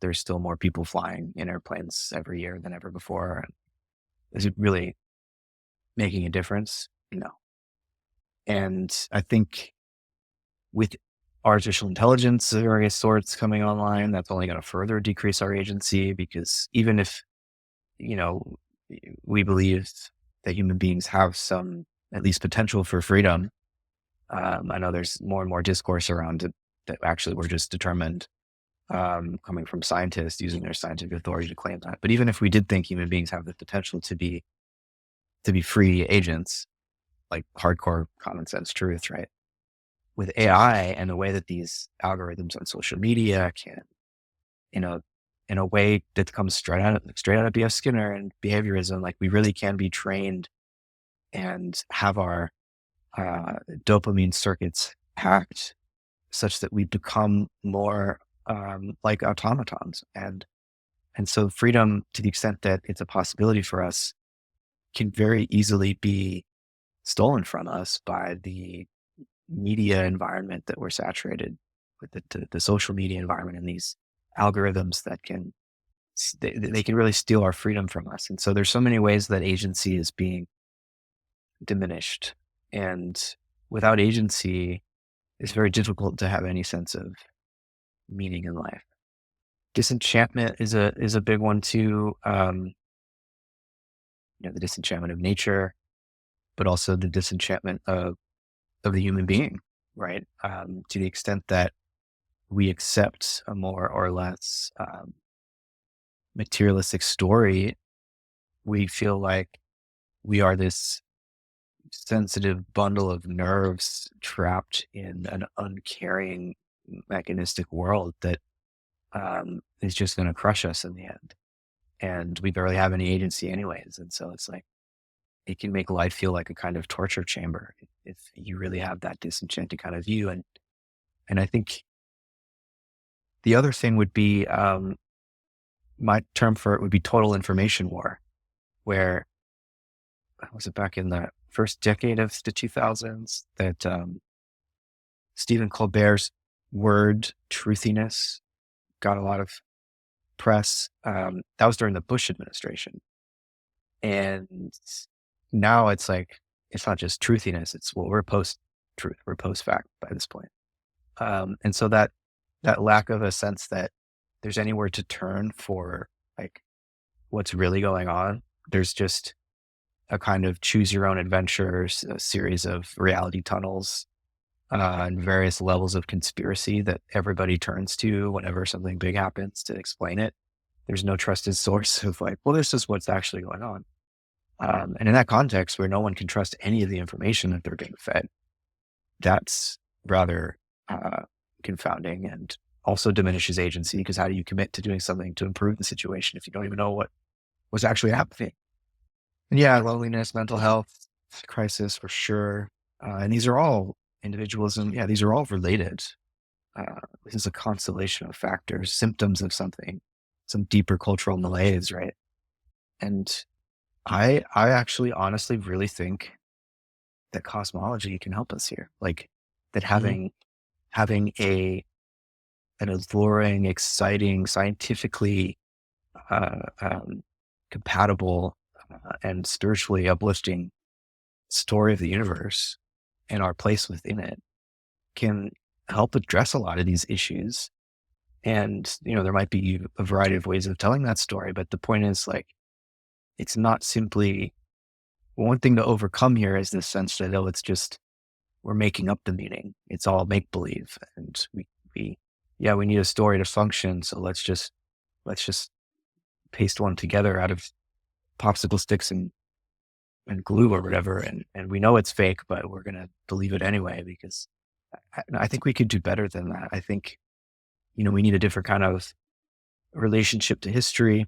there's still more people flying in airplanes every year than ever before. And is it really making a difference? And I think with artificial intelligence of various sorts coming online, that's only going to further decrease our agency, because even if, we believe that human beings have some, at least, potential for freedom, I know there's more and more discourse around it that actually we're just determined, coming from scientists using their scientific authority to claim that. But even if we did think human beings have the potential to be free agents, like hardcore common sense truth, right? With AI and the way that these algorithms on social media can, in a way that comes straight out of B.F. Skinner and behaviorism, like we really can be trained and have our dopamine circuits hacked such that we become more like automatons. And so freedom, to the extent that it's a possibility for us, can very easily be stolen from us by the media environment that we're saturated with, the social media environment, and these algorithms that they can really steal our freedom from us. And so there's so many ways that agency is being diminished. And without agency, it's very difficult to have any sense of meaning in life. Disenchantment is a big one too. The disenchantment of nature, but also the disenchantment of the human being, right? To the extent that we accept a more or less materialistic story, we feel like we are this sensitive bundle of nerves trapped in an uncaring mechanistic world that is just going to crush us in the end. And we barely have any agency anyways. And so it's like, it can make life feel like a kind of torture chamber if you really have that disenchanted kind of view. And I think the other thing would be, my term for it would be total information war, where was it back in the first decade of the 2000s that Stephen Colbert's word truthiness got a lot of press. That was during the Bush administration. And now it's like, it's not just truthiness, it's, well, we're post-truth, we're post-fact by this point. And so that lack of a sense that there's anywhere to turn for like what's really going on, there's just a kind of choose your own adventures, a series of reality tunnels, and various levels of conspiracy that everybody turns to whenever something big happens to explain it. There's no trusted source of like, well, this is what's actually going on. And in that context where no one can trust any of the information that they're getting fed, that's rather confounding and also diminishes agency, because how do you commit to doing something to improve the situation if you don't even know what's actually happening? And yeah, loneliness, mental health crisis for sure. And these are all individualism. Yeah, these are all related. This is a constellation of factors, symptoms of something, some deeper cultural malaise, right? And I actually honestly really think that cosmology can help us here. Like that having an alluring, exciting, scientifically compatible and spiritually uplifting story of the universe and our place within it can help address a lot of these issues. And, there might be a variety of ways of telling that story, but the point is like, it's not simply one thing to overcome here is this sense that, it's just, we're making up the meaning. It's all make believe. And we need a story to function. So let's just paste one together out of popsicle sticks and glue or whatever. And we know it's fake, but we're going to believe it anyway, because I think we could do better than that. I think, we need a different kind of relationship to history,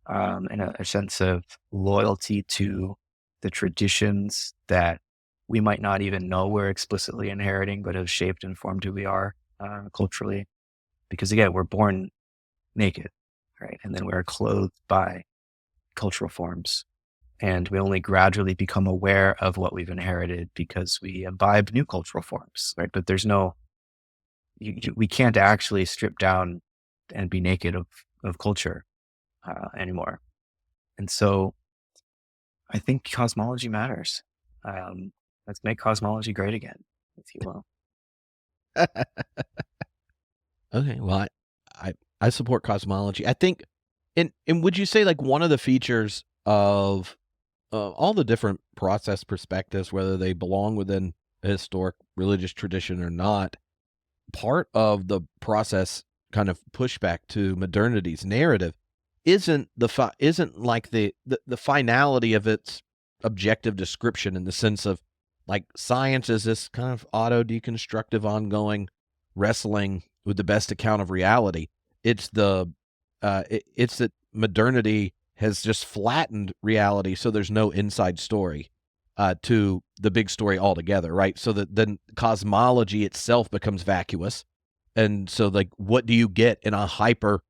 and a sense of loyalty to the traditions that we might not even know we're explicitly inheriting, but have shaped and formed who we are culturally. Because again, we're born naked, right? And then we're clothed by cultural forms. And we only gradually become aware of what we've inherited because we imbibe new cultural forms, right? But there's we can't actually strip down and be naked of culture anymore. And so I think cosmology matters. Let's make cosmology great again, if you will. Okay, well, I support cosmology. I think, and would you say like one of the features of all the different process perspectives, whether they belong within a historic religious tradition or not, part of the process kind of pushback to modernity's narrative isn't like the finality of its objective description, in the sense of like science is this kind of auto deconstructive ongoing wrestling with the best account of reality. It's it's that modernity has just flattened reality, so there's no inside story to the big story altogether, right? So that then cosmology itself becomes vacuous. And so like, what do you get in a hyper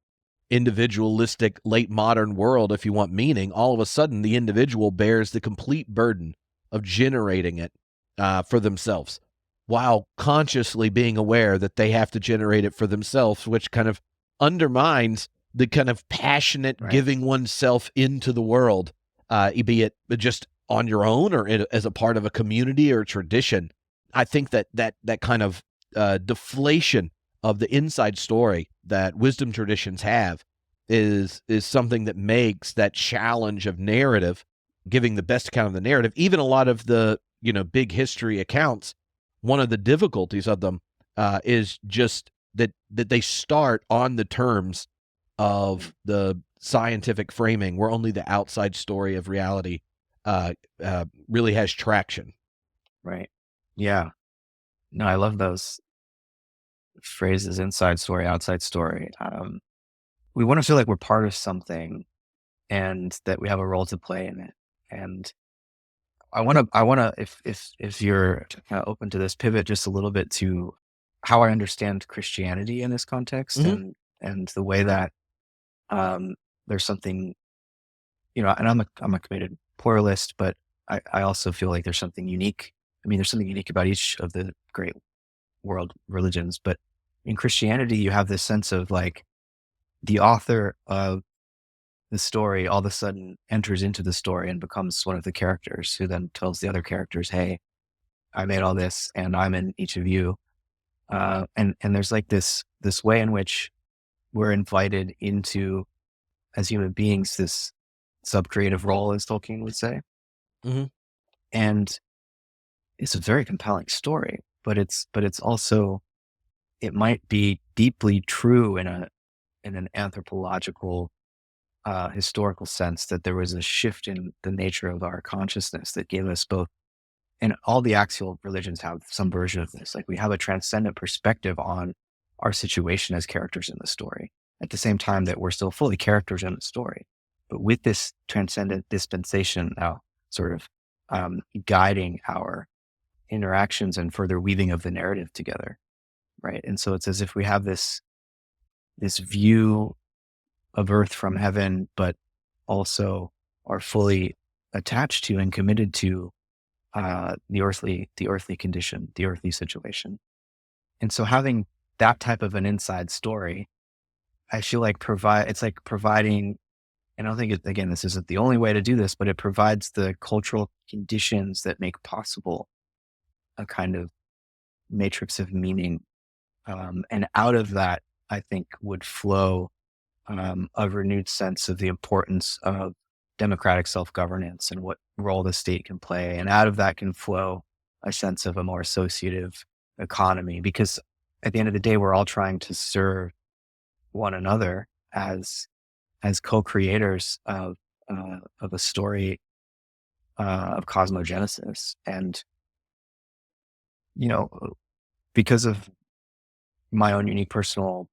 individualistic late modern world? If you want meaning, all of a sudden the individual bears the complete burden of generating it for themselves, while consciously being aware that they have to generate it for themselves, which kind of undermines the kind of passionate giving oneself into the world, be it just on your own or as a part of a community or tradition. I think that kind of deflation of the inside story that wisdom traditions have is something that makes that challenge of narrative, giving the best account of the narrative, even a lot of the big history accounts, one of the difficulties of them is just that they start on the terms of the scientific framing, where only the outside story of reality really has traction. Right. Yeah. No, I love those phrases: inside story, outside story. We want to feel like we're part of something and that we have a role to play in it. And if you're kind of open to this, pivot just a little bit to how I understand Christianity in this context, Hmm. and the way that there's something, and I'm a committed pluralist, but I also feel like there's something unique. I mean, there's something unique about each of the great world religions, but in Christianity, you have this sense of like the author of the story all of a sudden enters into the story and becomes one of the characters, who then tells the other characters, "Hey, I made all this, and I'm in each of you." And there's like this way in which we're invited into, as human beings, this sub-creative role, as Tolkien would say. Hmm. And it's a very compelling story, but it's also, it might be deeply true in an anthropological, historical sense, that there was a shift in the nature of our consciousness that gave us both, and all the axial religions have some version of this. Like, we have a transcendent perspective on our situation as characters in the story, at the same time that we're still fully characters in the story. But with this transcendent dispensation now sort of guiding our interactions and further weaving of the narrative together, right? And so it's as if we have this view of Earth from heaven, but also are fully attached to and committed to the earthly condition, the earthly situation. And so having that type of an inside story, I feel like it's like providing, and I don't think again, this isn't the only way to do this, but it provides the cultural conditions that make possible a kind of matrix of meaning. And out of that, I think, would flow a renewed sense of the importance of democratic self-governance and what role the state can play. And out of that can flow a sense of a more associative economy, because at the end of the day, we're all trying to serve one another as co-creators of a story of cosmogenesis. And, you know, because of my own unique personal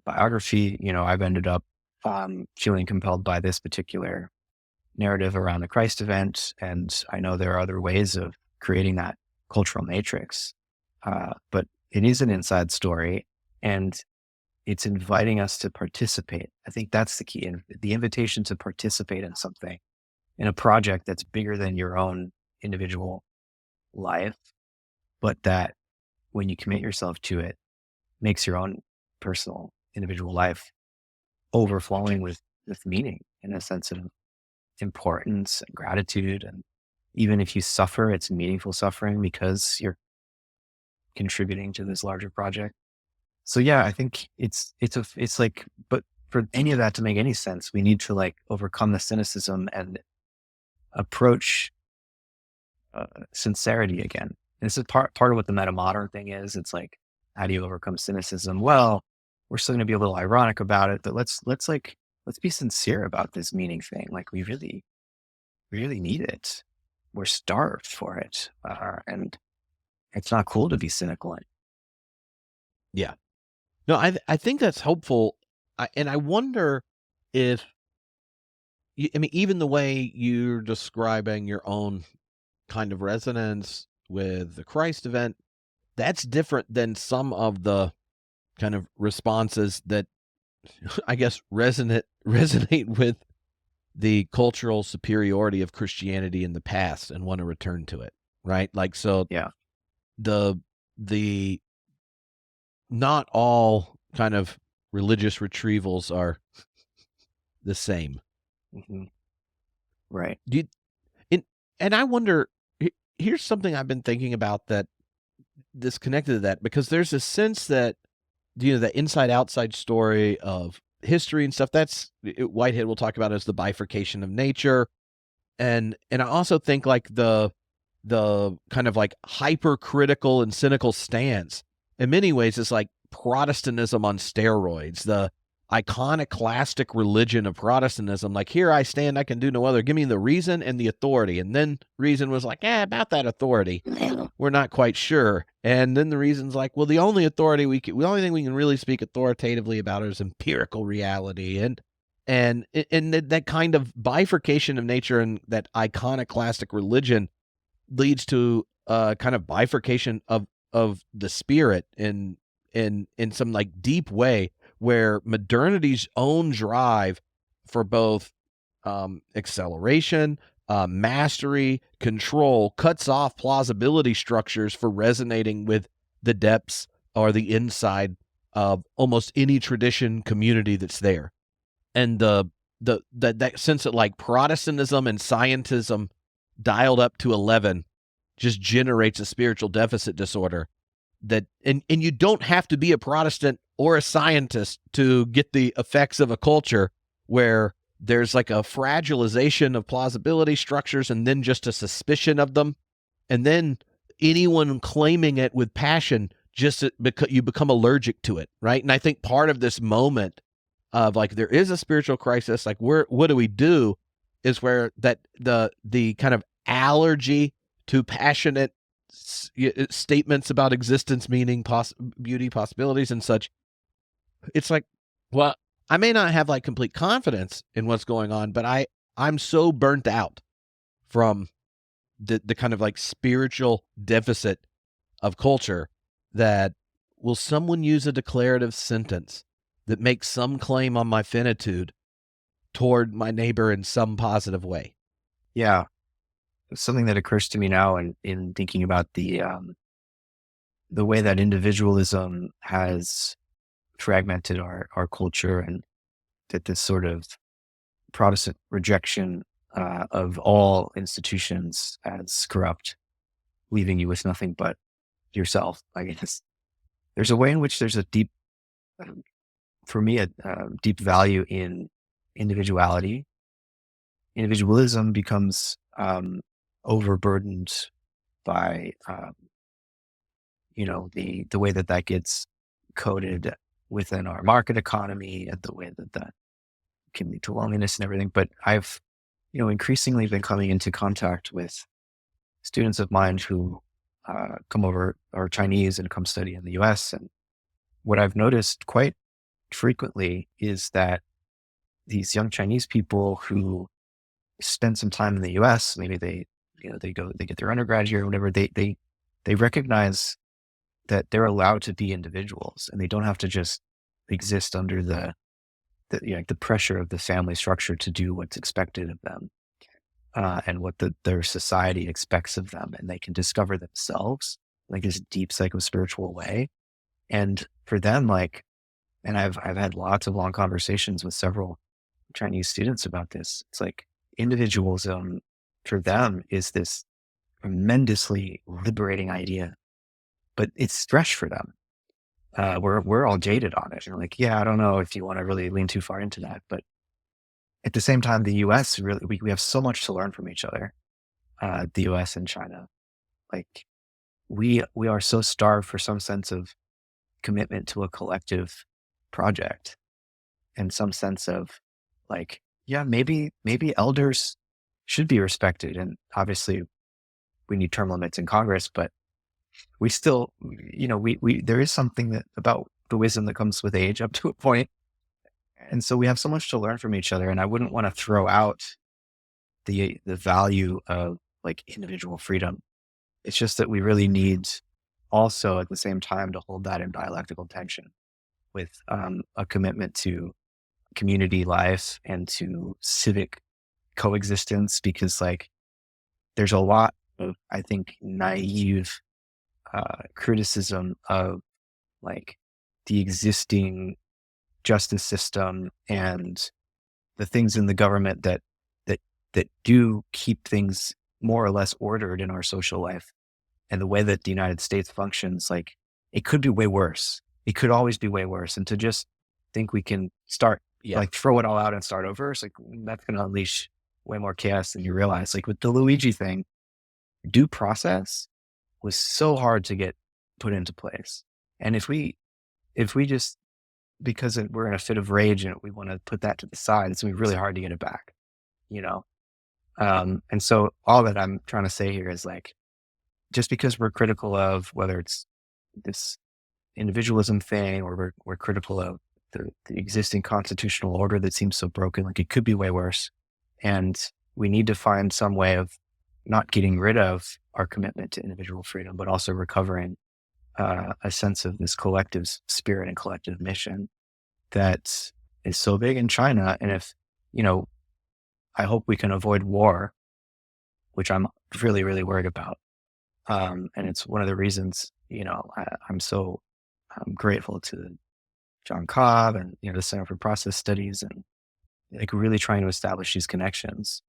biography, I've ended up feeling compelled by this particular narrative around the Christ event. And I know there are other ways of creating that cultural matrix. But it is an inside story, and it's inviting us to participate. I think that's the key. And the invitation to participate in something, in a project that's bigger than your own individual life, but that when you commit yourself to it, makes your own personal individual life overflowing with meaning, in a sense of importance and gratitude. And even if you suffer, it's meaningful suffering because you're contributing to this larger project. So yeah, I think it's like, but for any of that to make any sense, we need to like overcome the cynicism and approach sincerity again. And this is part of what the meta modern thing is. It's like, how do you overcome cynicism? Well, we're still going to be a little ironic about it, but let's be sincere about this meaning thing. Like, we really need it. We're starved for it, and it's not cool to be cynical. Yeah. No, I think that's hopeful. And I wonder if, I mean, even the way you're describing your own kind of resonance with the Christ event, that's different than some of the kind of responses that I guess resonate with the cultural superiority of Christianity in the past and want to return to it, right? Like, so Yeah. the not all kind of religious retrievals are the same. Mm-hmm. Right. Do you, and I wonder, here's something I've been thinking about that this connected to that, because there's a sense that, the inside outside story of history and stuff, that's Whitehead will talk about as the bifurcation of nature. And I also think like the kind of like hypercritical and cynical stance in many ways is like Protestantism on steroids. iconoclastic religion of Protestantism. Like, here I stand, I can do no other. Give me the reason and the authority. And then reason was like, about that authority, we're not quite sure. And then the reason's like, well, the only authority the only thing we can really speak authoritatively about is empirical reality. And that kind of bifurcation of nature and that iconoclastic religion leads to a kind of bifurcation of the spirit in some like deep way, where modernity's own drive for both acceleration, mastery, control cuts off plausibility structures for resonating with the depths or the inside of almost any tradition community that's there. And that sense that like Protestantism and scientism dialed up to 11 just generates a spiritual deficit disorder that and you don't have to be a Protestant or a scientist to get the effects of a culture where there's like a fragilization of plausibility structures and then just a suspicion of them. And then anyone claiming it with passion, just because you become allergic to it, right? And I think part of this moment of like there is a spiritual crisis, like what do we do, is where that the kind of allergy to passionate statements about existence, meaning, beauty, possibilities, and such. It's like, well, I may not have like complete confidence in what's going on, but I'm so burnt out from the kind of like spiritual deficit of culture that will someone use a declarative sentence that makes some claim on my finitude toward my neighbor in some positive way? Yeah. Something that occurs to me now in thinking about the way that individualism has fragmented our culture, and that this sort of Protestant rejection of all institutions as corrupt, leaving you with nothing but yourself. I guess there's a way in which there's a deep, for me, a deep value in individuality. Individualism becomes overburdened by the way that gets coded within our market economy, and the way that can lead to loneliness and everything. But I've increasingly been coming into contact with students of mine who come over, are Chinese, and come study in the US. And what I've noticed quite frequently is that these young Chinese people who spend some time in the US, maybe they get their undergrad here or whatever, they recognize that they're allowed to be individuals, and they don't have to just exist under the pressure of the family structure to do what's expected of them, and what their society expects of them. And they can discover themselves like this deep psycho-spiritual way. And for them, and I've had lots of long conversations with several Chinese students about this. It's like individualism for them is this tremendously liberating idea, but it's fresh for them. We're all jaded on it. And like, yeah, I don't know if you want to really lean too far into that. But at the same time, the US really, we have so much to learn from each other. The US and China, like we are so starved for some sense of commitment to a collective project, and some sense of like, yeah, maybe elders should be respected. And obviously we need term limits in Congress, but we still, we there is something that about the wisdom that comes with age up to a point. And so we have so much to learn from each other. And I wouldn't want to throw out the value of like individual freedom. It's just that we really need also at the same time to hold that in dialectical tension with a commitment to community life and to civic coexistence, because like there's a lot of, I think, naive criticism of like the existing justice system and the things in the government that do keep things more or less ordered in our social life, and the way that the United States functions. Like it could be way worse. It could always be way worse. And to just think we can start like throw it all out and start over, it's like that's going to unleash way more chaos than you realize. Like with the Luigi thing, due process was so hard to get put into place. And if we just because we're in a fit of rage and we want to put that to the side, it's gonna be really hard to get it back, you know? And so all that I'm trying to say here is like, just because we're critical of whether it's this individualism thing or we're critical of the existing constitutional order that seems so broken, like it could be way worse. And we need to find some way of not getting rid of our commitment to individual freedom, but also recovering a sense of this collective spirit and collective mission that is so big in China. And if, you know, I hope we can avoid war, which I'm really, really worried about. And it's one of the reasons, I'm so grateful to John Cobb and, the Center for Process Studies and like really trying to establish these connections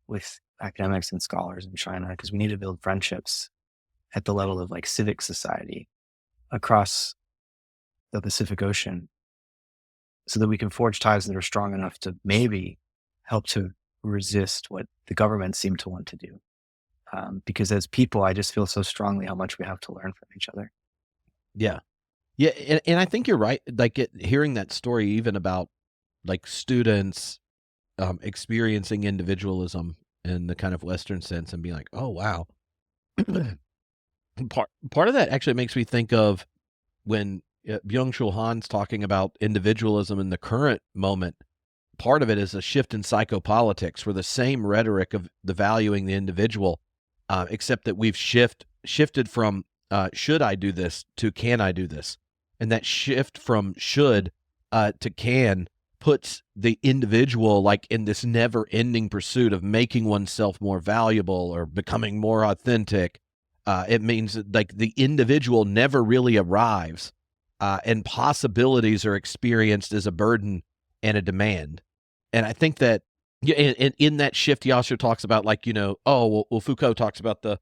with academics and scholars in China, because we need to build friendships at the level of like civic society across the Pacific Ocean so that we can forge ties that are strong enough to maybe help to resist what the governments seem to want to do. Because as people, I just feel so strongly how much we have to learn from each other. Yeah. Yeah. And I think you're right. Like hearing that story, even about like students experiencing individualism in the kind of Western sense and being like, oh, wow. Part of that actually makes me think of when Byung-Chul Han's talking about individualism in the current moment. Part of it is a shift in psychopolitics where the same rhetoric of the valuing the individual, except that we've shifted from should I do this to can I do this? And that shift from should to can puts the individual like in this never-ending pursuit of making oneself more valuable or becoming more authentic. It means that like the individual never really arrives, and possibilities are experienced as a burden and a demand. And I think that in that shift, he also talks about like, well, Foucault talks about the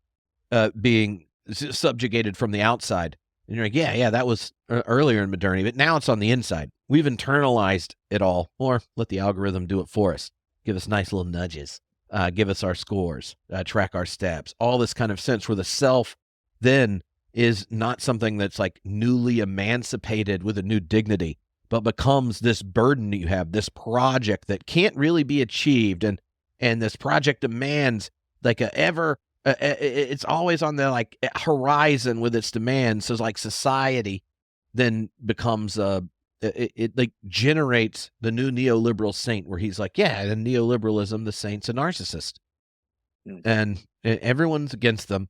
being subjugated from the outside. And you're like, yeah, that was earlier in modernity, but now it's on the inside. We've internalized it all, or let the algorithm do it for us. Give us nice little nudges, give us our scores, track our steps, all this kind of sense where the self then is not something that's like newly emancipated with a new dignity, but becomes this burden that you have, this project that can't really be achieved. And this project demands like it's always on the like horizon with its demands. So like society then becomes it like generates the new neoliberal saint where he's like, yeah, in neoliberalism, the saint's a narcissist. And everyone's against them,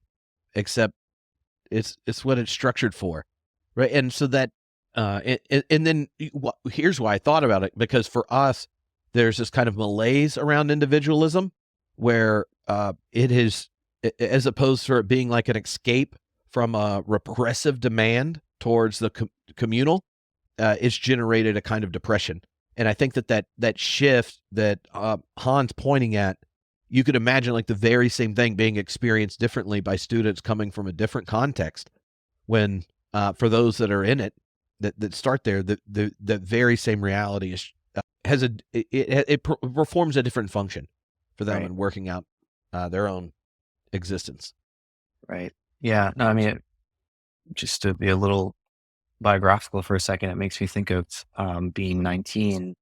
except it's what it's structured for. Right. And so that, and then here's why I thought about it, because for us, there's this kind of malaise around individualism where it is, as opposed to it being like an escape from a repressive demand towards the communal, it's generated a kind of depression. And I think that shift that Han's pointing at, you could imagine like the very same thing being experienced differently by students coming from a different context when for those that are in it, that start there, the very same reality is it performs a different function for them in working out their own existence. Right. Yeah. No, I mean, just to be a little biographical for a second, it makes me think of being 19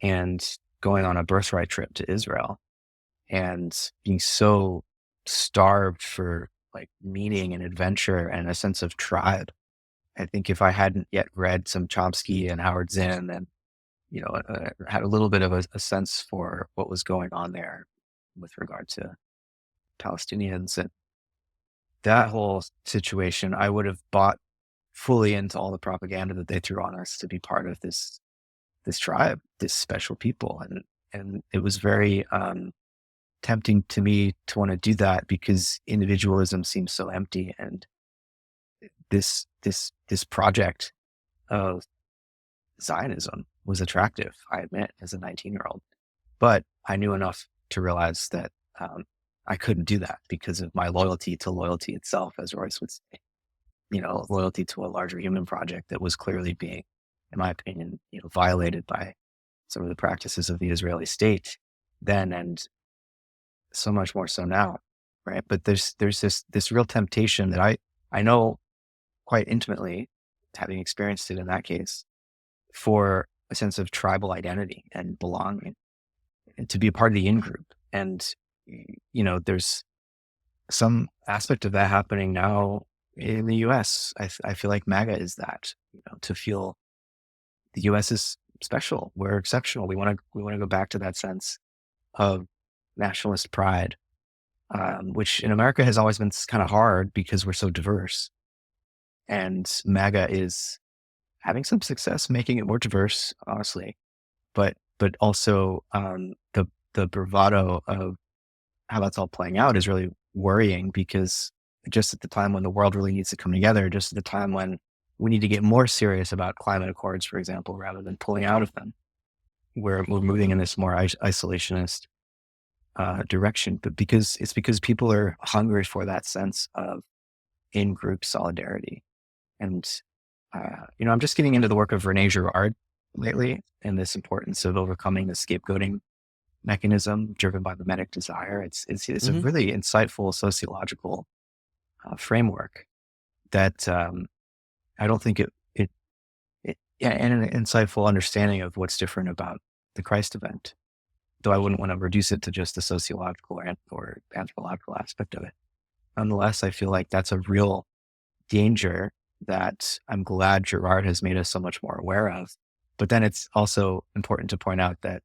and going on a birthright trip to Israel and being so starved for like meaning and adventure and a sense of tribe. I think if I hadn't yet read some Chomsky and Howard Zinn and, had a little bit of a sense for what was going on there with regard to Palestinians and that whole situation, I would have bought fully into all the propaganda that they threw on us to be part of this tribe, this special people. And it was very tempting to me to want to do that because individualism seems so empty. And this project of Zionism was attractive, I admit, as a 19-year-old. But I knew enough to realize that I couldn't do that because of my loyalty to loyalty itself, as Royce would say. Loyalty to a larger human project that was clearly being, in my opinion, violated by some of the practices of the Israeli state then, and so much more so now, right? But there's this real temptation that I know quite intimately, having experienced it in that case, for a sense of tribal identity and belonging, and to be a part of the in-group. And, there's some aspect of that happening now in the US. I feel like MAGA is that, to feel the US is special. We're exceptional. We want to go back to that sense of nationalist pride, which in America has always been kind of hard because we're so diverse. And MAGA is having some success making it more diverse, honestly, but also the bravado of how that's all playing out is really worrying, because just at the time when the world really needs to come together, just at the time when we need to get more serious about climate accords, for example, rather than pulling out of them, we're moving in this more isolationist direction. But because people are hungry for that sense of in-group solidarity. And I'm just getting into the work of René Girard lately, and this importance of overcoming the scapegoating mechanism driven by mimetic desire. It's a really insightful sociological framework that I don't think and an insightful understanding of what's different about the Christ event, though I wouldn't want to reduce it to just the sociological or anthropological aspect of it. Nonetheless, I feel like that's a real danger that I'm glad Girard has made us so much more aware of. But then it's also important to point out that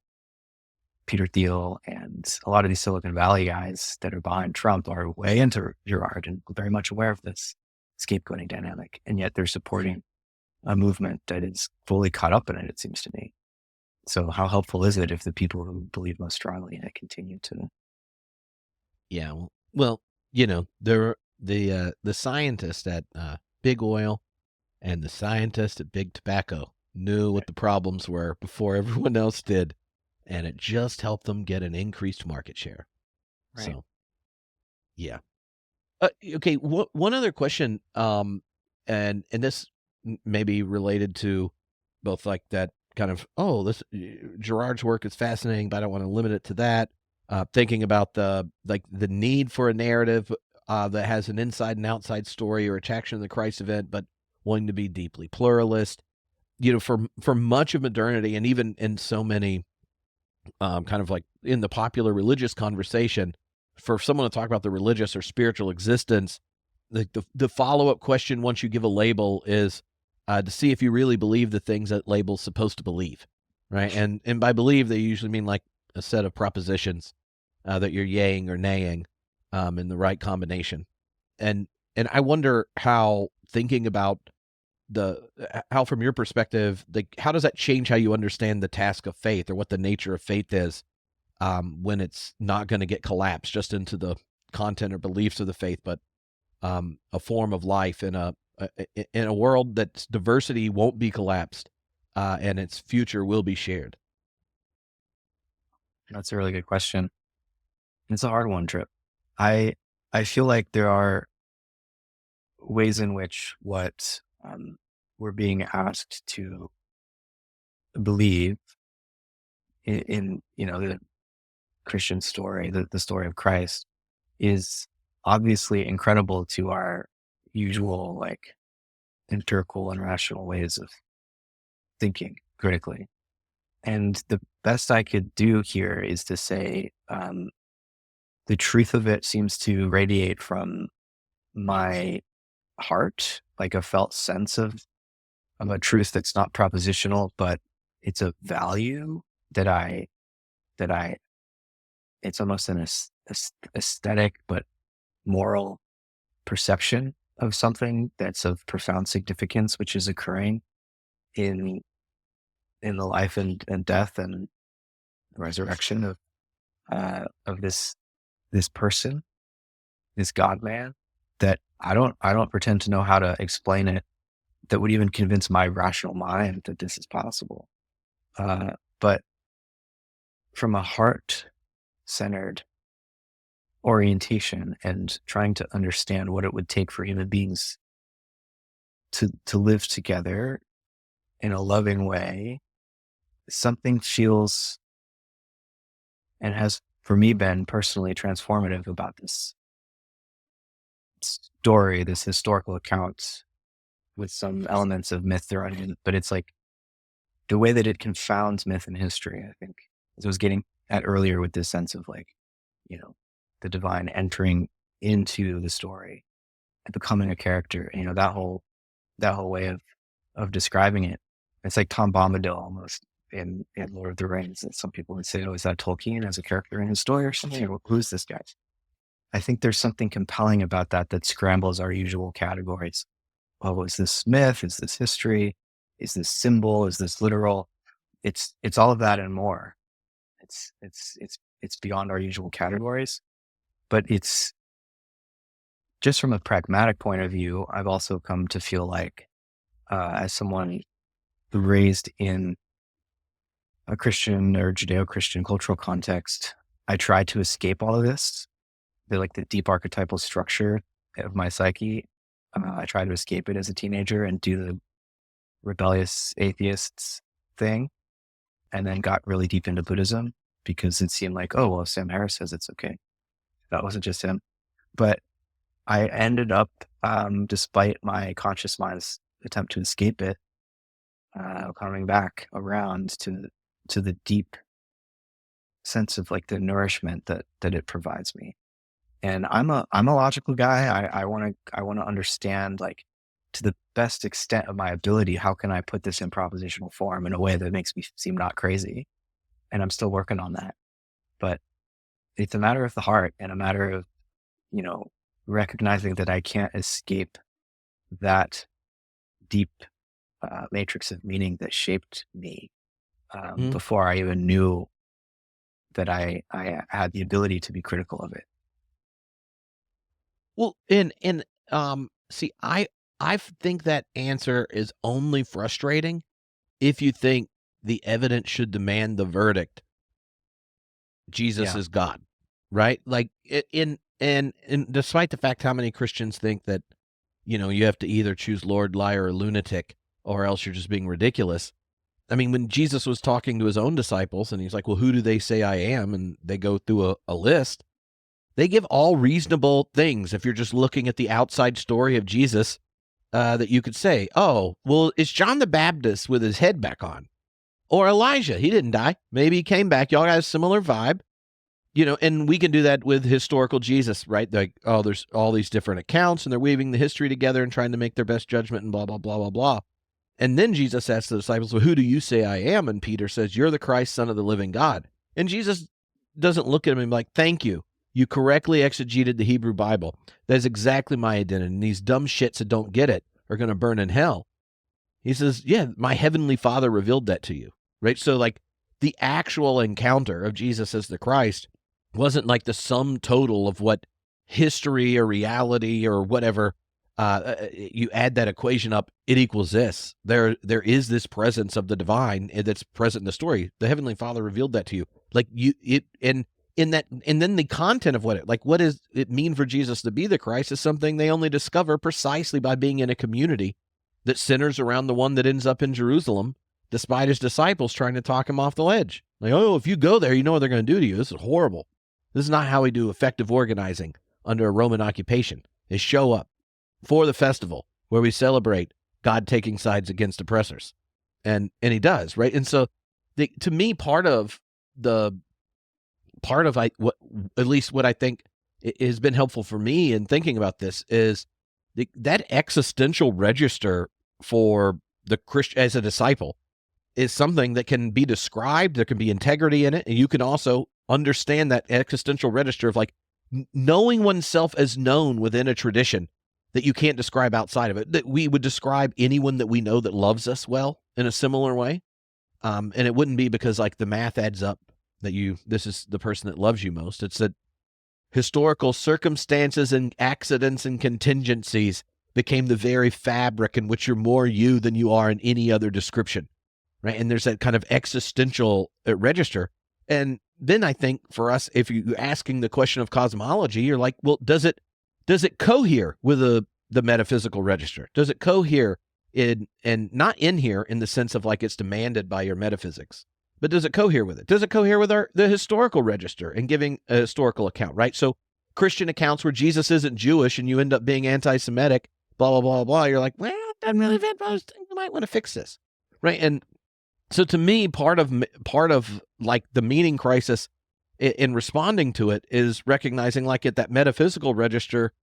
Peter Thiel and a lot of these Silicon Valley guys that are behind Trump are way into Girard and very much aware of this scapegoating dynamic. And yet they're supporting a movement that is fully caught up in it, it seems to me. So how helpful is it if the people who believe most strongly in it continue to? Yeah. Well, there the scientists at Big Oil and the scientists at Big Tobacco knew what the problems were before everyone else did, and it just helped them get an increased market share. Right. So, yeah. Okay. One other question, and this may be related to both like that kind of, this Girard's work is fascinating, but I don't want to limit it to that. Thinking about the need for a narrative that has an inside and outside story or attraction of the Christ event, but wanting to be deeply pluralist. For much of modernity, and even in so many kind of like in the popular religious conversation, for someone to talk about the religious or spiritual existence, the follow-up question once you give a label is to see if you really believe the things that label's supposed to believe, right? And by believe, they usually mean like a set of propositions that you're yaying or naying in the right combination. And I wonder how thinking about how from your perspective, how does that change how you understand the task of faith, or what the nature of faith is when it's not going to get collapsed just into the content or beliefs of the faith, but a form of life in a world that's diversity won't be collapsed and its future will be shared? That's a really good question. It's a hard one, Trip. I feel like there are ways in which what we're being asked to believe in the Christian story, the story of Christ, is obviously incredible to our usual like empirical and rational ways of thinking critically. And the best I could do here is to say the truth of it seems to radiate from my heart, like a felt sense of a truth that's not propositional, but it's a value that it's almost an aesthetic but moral perception of something that's of profound significance, which is occurring in the life and death and resurrection of this person, this God man, that I don't pretend to know how to explain it, that would even convince my rational mind that this is possible. But from a heart-centered orientation and trying to understand what it would take for human beings to live together in a loving way, something feels and has for me been personally transformative about this story, this historical account with some elements of myth thrown in. But it's like the way that it confounds myth and history, I think, as I was getting at earlier with this sense of like, the divine entering into the story and becoming a character, that whole way of describing it. It's like Tom Bombadil almost in Lord of the Rings. And some people would say, oh, is that Tolkien as a character in his story or something? Or who's this guy? I think there's something compelling about that scrambles our usual categories. Oh, is this myth? Is this history? Is this symbol? Is this literal? It's all of that and more. It's beyond our usual categories, but it's just from a pragmatic point of view. I've also come to feel like, as someone raised in a Christian or Judeo-Christian cultural context, I try to escape all of this, the deep archetypal structure of my psyche. I try to escape it as a teenager and do the rebellious atheists thing, and then got really deep into Buddhism because it seemed like, oh, well, Sam Harris says it's okay. That wasn't just him. But I ended up, despite my conscious mind's attempt to escape it, coming back around to the deep sense of like the nourishment that it provides me. And I'm a logical guy. I want to understand, like, to the best extent of my ability, how can I put this in propositional form in a way that makes me seem not crazy? And I'm still working on that. But it's a matter of the heart and a matter of, recognizing that I can't escape that deep matrix of meaning that shaped me before I even knew that I had the ability to be critical of it. Well, see, I think that answer is only frustrating if you think the evidence should demand the verdict, Jesus is God, right? Like, and despite the fact how many Christians think that, you have to either choose Lord, liar, or lunatic, or else you're just being ridiculous. I mean, when Jesus was talking to his own disciples and he's like, well, who do they say I am? And they go through a list. They give all reasonable things. If you're just looking at the outside story of Jesus, that you could say, oh, well, it's John the Baptist with his head back on, or Elijah. He didn't die. Maybe he came back. Y'all got a similar vibe, and we can do that with historical Jesus, right? Like, oh, there's all these different accounts and they're weaving the history together and trying to make their best judgment and blah, blah, blah, blah, blah. And then Jesus asks the disciples, well, who do you say I am? And Peter says, you're the Christ, Son of the living God. And Jesus doesn't look at him and be like, thank you. You correctly exegeted the Hebrew Bible. That's exactly my identity. And these dumb shits that don't get it are going to burn in hell. He says, yeah, my heavenly Father revealed that to you, right? So like the actual encounter of Jesus as the Christ wasn't like the sum total of what history or reality or whatever. You add that equation up, it equals this. There is this presence of the divine that's present in the story. The Heavenly Father revealed that to you. Like and then the content of what does it mean for Jesus to be the Christ is something they only discover precisely by being in a community that centers around the one that ends up in Jerusalem, despite his disciples trying to talk him off the ledge. Like, oh, if you go there, you know what they're going to do to you. This is horrible. This is not how we do effective organizing under a Roman occupation. They show up for the festival where we celebrate God taking sides against oppressors. And he does, right? And so to me, part of at least what I think has been helpful for me in thinking about this is that existential register for the Christian as a disciple is something that can be described. There can be integrity in it. And you can also understand that existential register of like knowing oneself as known within a tradition that you can't describe outside of it, that we would describe anyone that we know that loves us well in a similar way. And it wouldn't be because like the math adds up that this is the person that loves you most. It's that historical circumstances and accidents and contingencies became the very fabric in which you're more you than you are in any other description, right? And there's that kind of existential register. And then I think for us, if you're asking the question of cosmology, you're like, well, does it cohere with the metaphysical register? Does it cohere and not in here in the sense of like it's demanded by your metaphysics, but does it cohere with it? Does it cohere with the historical register and giving a historical account, right? So Christian accounts where Jesus isn't Jewish and you end up being anti-Semitic, blah, blah, blah, blah. You're like, well, it doesn't really fit most things. You might want to fix this, right? And So to me, part of like the meaning crisis in responding to it is recognizing, like at that metaphysical register,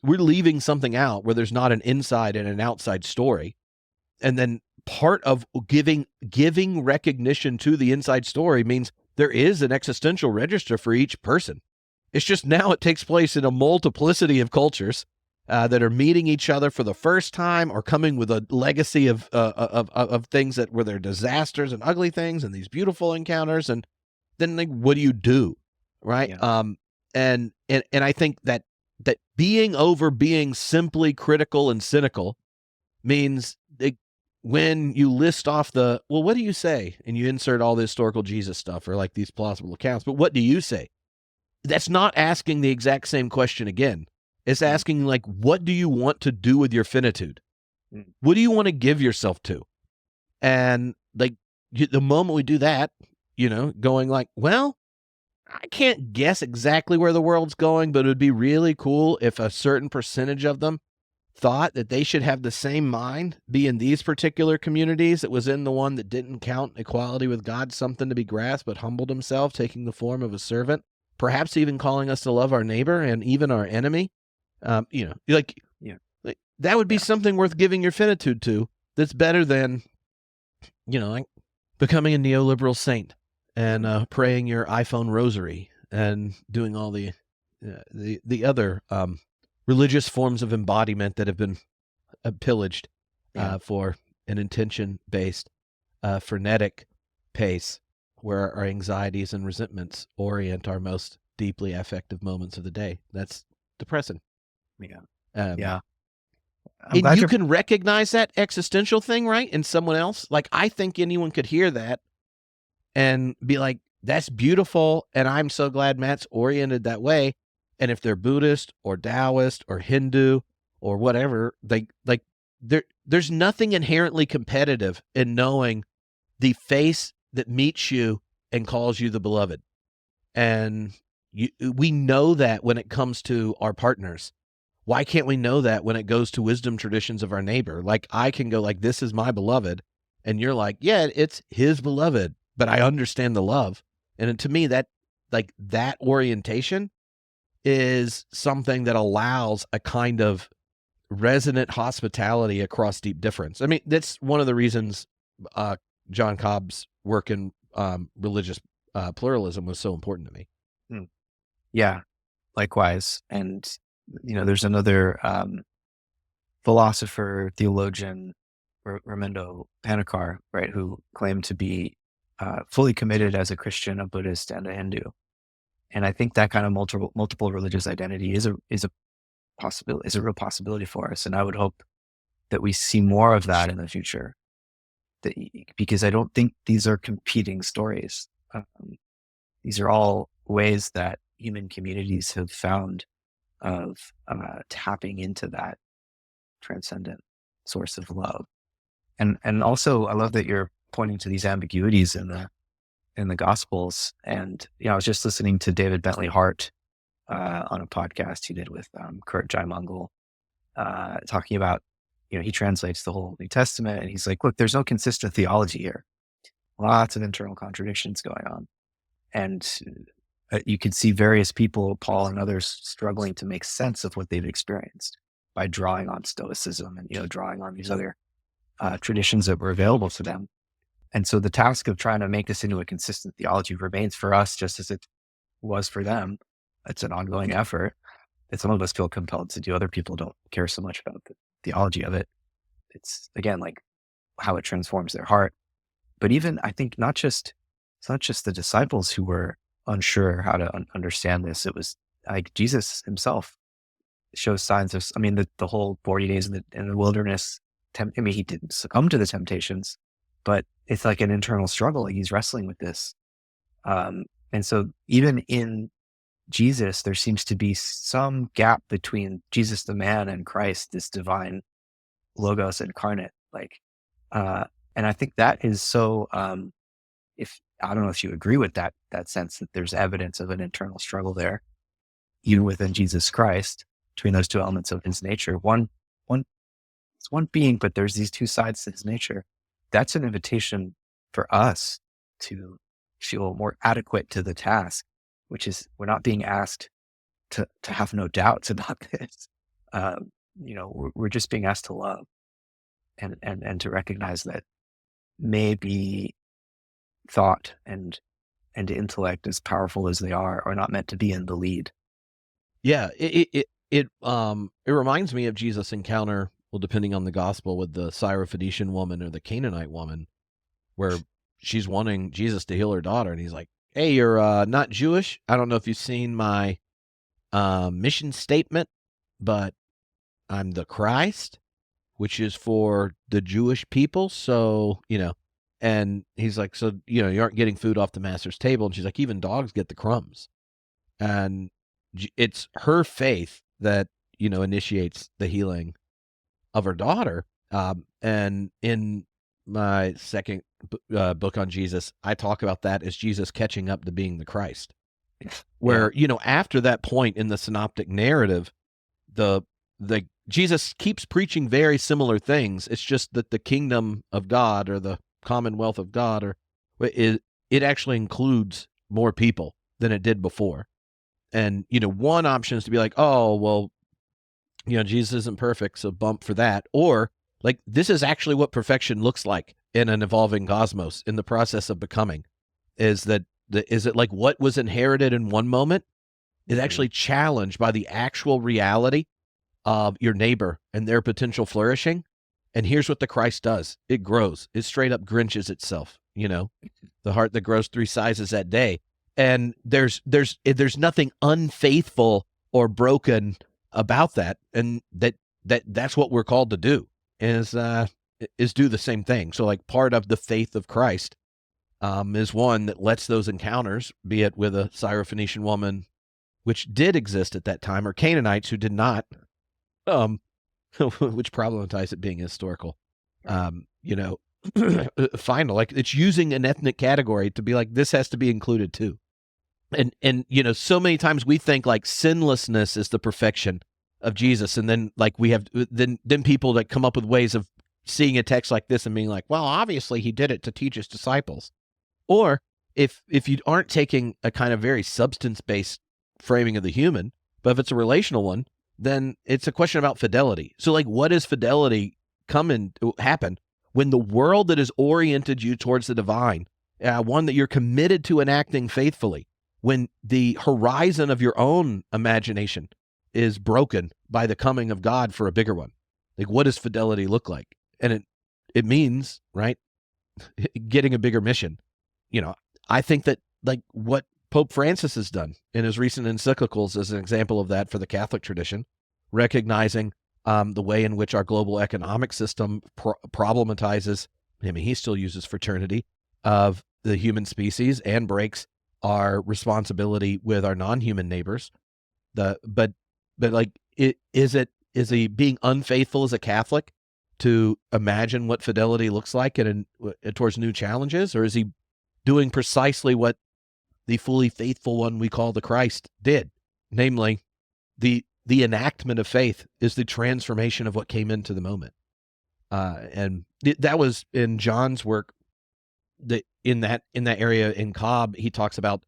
we're leaving something out where there's not an inside and an outside story. And then part of giving recognition to the inside story means there is an existential register for each person. It's just now it takes place in a multiplicity of cultures that are meeting each other for the first time, or coming with a legacy of things that were their disasters and ugly things and these beautiful encounters. And then, like, what do you do, right? Yeah. And I think that being simply critical and cynical means when you list off what do you say? And you insert all the historical Jesus stuff or like these plausible accounts, but what do you say? That's not asking the exact same question again. It's asking, like, what do you want to do with your finitude? What do you want to give yourself to? And like the moment we do that, going like, well, I can't guess exactly where the world's going, but it would be really cool if a certain percentage of them thought that they should have the same mind, be in these particular communities that was in the one that didn't count equality with God something to be grasped, but humbled himself, taking the form of a servant, perhaps even calling us to love our neighbor and even our enemy. Like that would be something worth giving your finitude to. That's better than, like becoming a neoliberal saint and praying your iPhone rosary and doing all the other religious forms of embodiment that have been pillaged for an intention-based, frenetic pace, where our anxieties and resentments orient our most deeply affective moments of the day. That's depressing. Yeah. And you can recognize that existential thing, right, in someone else. Like, I think anyone could hear that and be like, that's beautiful, and I'm so glad Matt's oriented that way. And if they're Buddhist or Taoist or Hindu or whatever, there's nothing inherently competitive in knowing the face that meets you and calls you the beloved. And we know that when it comes to our partners. Why can't we know that when it goes to wisdom traditions of our neighbor? Like, I can go like, this is my beloved. And you're like, yeah, it's his beloved, but I understand the love. And to me, that orientation is something that allows a kind of resonant hospitality across deep difference. I mean, that's one of the reasons John Cobb's work in religious pluralism was so important to me. Yeah, likewise. And, there's another philosopher, theologian, Raimundo Panikkar, right, who claimed to be fully committed as a Christian, a Buddhist, and a Hindu. And I think that kind of multiple religious identity is a possibility, is a real possibility for us. And I would hope that we see more of that in the future, because I don't think these are competing stories. These are all ways that human communities have found of tapping into that transcendent source of love. And also, I love that you're pointing to these ambiguities in the Gospels. And I was just listening to David Bentley Hart on a podcast he did with Kurt Jaimungal, talking about, he translates the whole New Testament, and he's like, look, there's no consistent theology here. Lots of internal contradictions going on. And you can see various people, Paul and others, struggling to make sense of what they've experienced by drawing on Stoicism and, drawing on these other traditions that were available to them. And so the task of trying to make this into a consistent theology remains for us, just as it was for them. It's an ongoing effort that some of us feel compelled to do. Other people don't care so much about the theology of it. It's, again, like how it transforms their heart. But even, I think, it's not just the disciples who were unsure how to understand this. It was like Jesus himself shows signs of, the whole 40 days in the wilderness. He didn't succumb to the temptations, but it's like an internal struggle. Like, he's wrestling with this. And so even in Jesus, there seems to be some gap between Jesus the man and Christ, this divine logos incarnate. And I think that is so, I don't know if you agree with that sense that there's evidence of an internal struggle there, even within Jesus Christ, between those two elements of his nature. It's one being, but there's these two sides to his nature. That's an invitation for us to feel more adequate to the task, which is we're not being asked to have no doubts about this. We're just being asked to love and to recognize that maybe thought and intellect, as powerful as they are not meant to be in the lead. Yeah, it reminds me of Jesus' encounter, well, depending on the gospel, with the Syrophoenician woman or the Canaanite woman, where she's wanting Jesus to heal her daughter, and he's like, "Hey, you're not Jewish. I don't know if you've seen my mission statement, but I'm the Christ, which is for the Jewish people. So, and he's like, so, you aren't getting food off the master's table. And she's like, even dogs get the crumbs. And it's her faith that, initiates the healing of her daughter. And in my second book on Jesus, I talk about that as Jesus catching up to being the Christ. Where, after that point in the synoptic narrative, the Jesus keeps preaching very similar things. It's just that the kingdom of God, or the commonwealth of God, it actually includes more people than it did before. And, one option is to be like, oh, well, Jesus isn't perfect, so bump for that. Or like, this is actually what perfection looks like in an evolving cosmos in the process of becoming. Is it like what was inherited in one moment is actually challenged by the actual reality of your neighbor and their potential flourishing. And here's what the Christ does. It grows. It straight up Grinches itself, the heart that grows 3 sizes that day. And there's nothing unfaithful or broken about that. And that's what we're called to do is do the same thing. So like part of the faith of Christ is one that lets those encounters, be it with a Syrophoenician woman, which did exist at that time, or Canaanites who did not, which problematized it being historical. Fine, like it's using an ethnic category to be like, this has to be included too. And so many times we think like sinlessness is the perfection of Jesus, and then like we have then people that come up with ways of seeing a text like this and being like, well, obviously he did it to teach his disciples. Or if you aren't taking a kind of very substance-based framing of the human, but if it's a relational one, then it's a question about fidelity. So like, what does fidelity happen when the world that has oriented you towards the divine, one that you're committed to enacting faithfully, when the horizon of your own imagination is broken by the coming of God for a bigger one? Like, what does fidelity look like? And it means, right, getting a bigger mission. I think that like what Pope Francis has done in his recent encyclicals is an example of that for the Catholic tradition, recognizing the way in which our global economic system problematizes, he still uses fraternity, of the human species and breaks our responsibility with our non-human neighbors. But like, is he being unfaithful as a Catholic to imagine what fidelity looks like and towards new challenges, or is he doing precisely what the fully faithful one we call the Christ did? Namely, the enactment of faith is the transformation of what came into the moment. And that was in John's work. In that area in Cobb, he talks about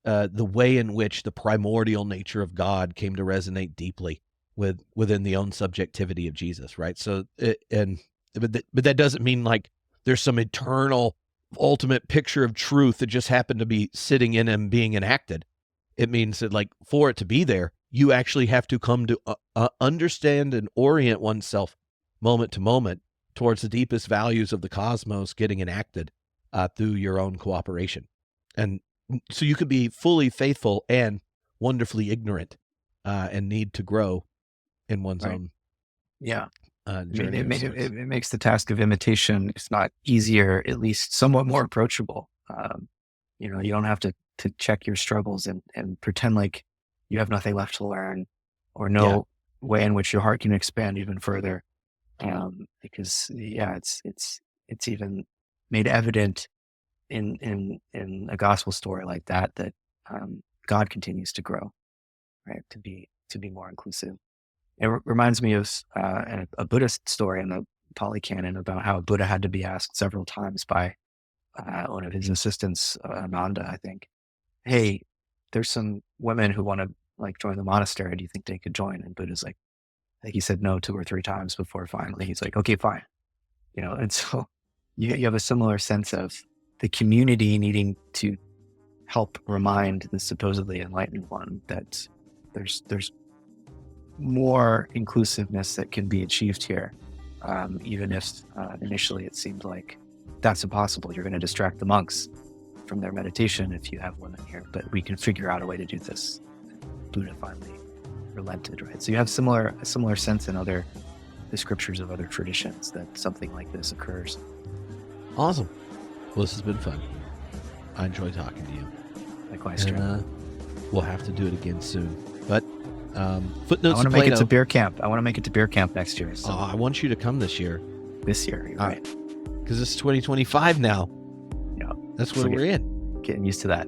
the way in which the primordial nature of God came to resonate deeply within the own subjectivity of Jesus, right? So, but that doesn't mean like there's some eternal ultimate picture of truth that just happened to be sitting in him being enacted. It means that like for it to be there, you actually have to come to understand and orient oneself moment to moment towards the deepest values of the cosmos getting enacted through your own cooperation. And so you could be fully faithful and wonderfully ignorant and need to grow in one's own journey. It makes the task of imitation, if not easier, at least somewhat more approachable. You don't have to check your struggles and pretend like you have nothing left to learn, or no way in which your heart can expand even further. Because it's even made evident in a gospel story like that God continues to grow, right? To be more inclusive. It reminds me of a Buddhist story in the Pali Canon about how Buddha had to be asked several times by one of his assistants, Ananda, I think, hey, there's some women who want to like join the monastery. Do you think they could join? And Buddha's like, I think he said no 2 or 3 times before finally he's like, okay, fine. And so you have a similar sense of the community needing to help remind the supposedly enlightened one that there's more inclusiveness that can be achieved here, even if initially it seemed like that's impossible. You're going to distract the monks from their meditation if you have women here, but we can figure out a way to do this. Buddha finally relented, right? So you have a similar sense in the scriptures of other traditions that something like this occurs. Awesome. Well, this has been fun. I enjoy talking to you. Likewise, and we'll have to do it again soon. But footnotes. I want to make it to beer camp. I want to make it to beer camp next year. So. I want you to come this year. This year, you're right? Because it's 2025 now. Yeah, that's what we're in. Getting used to that.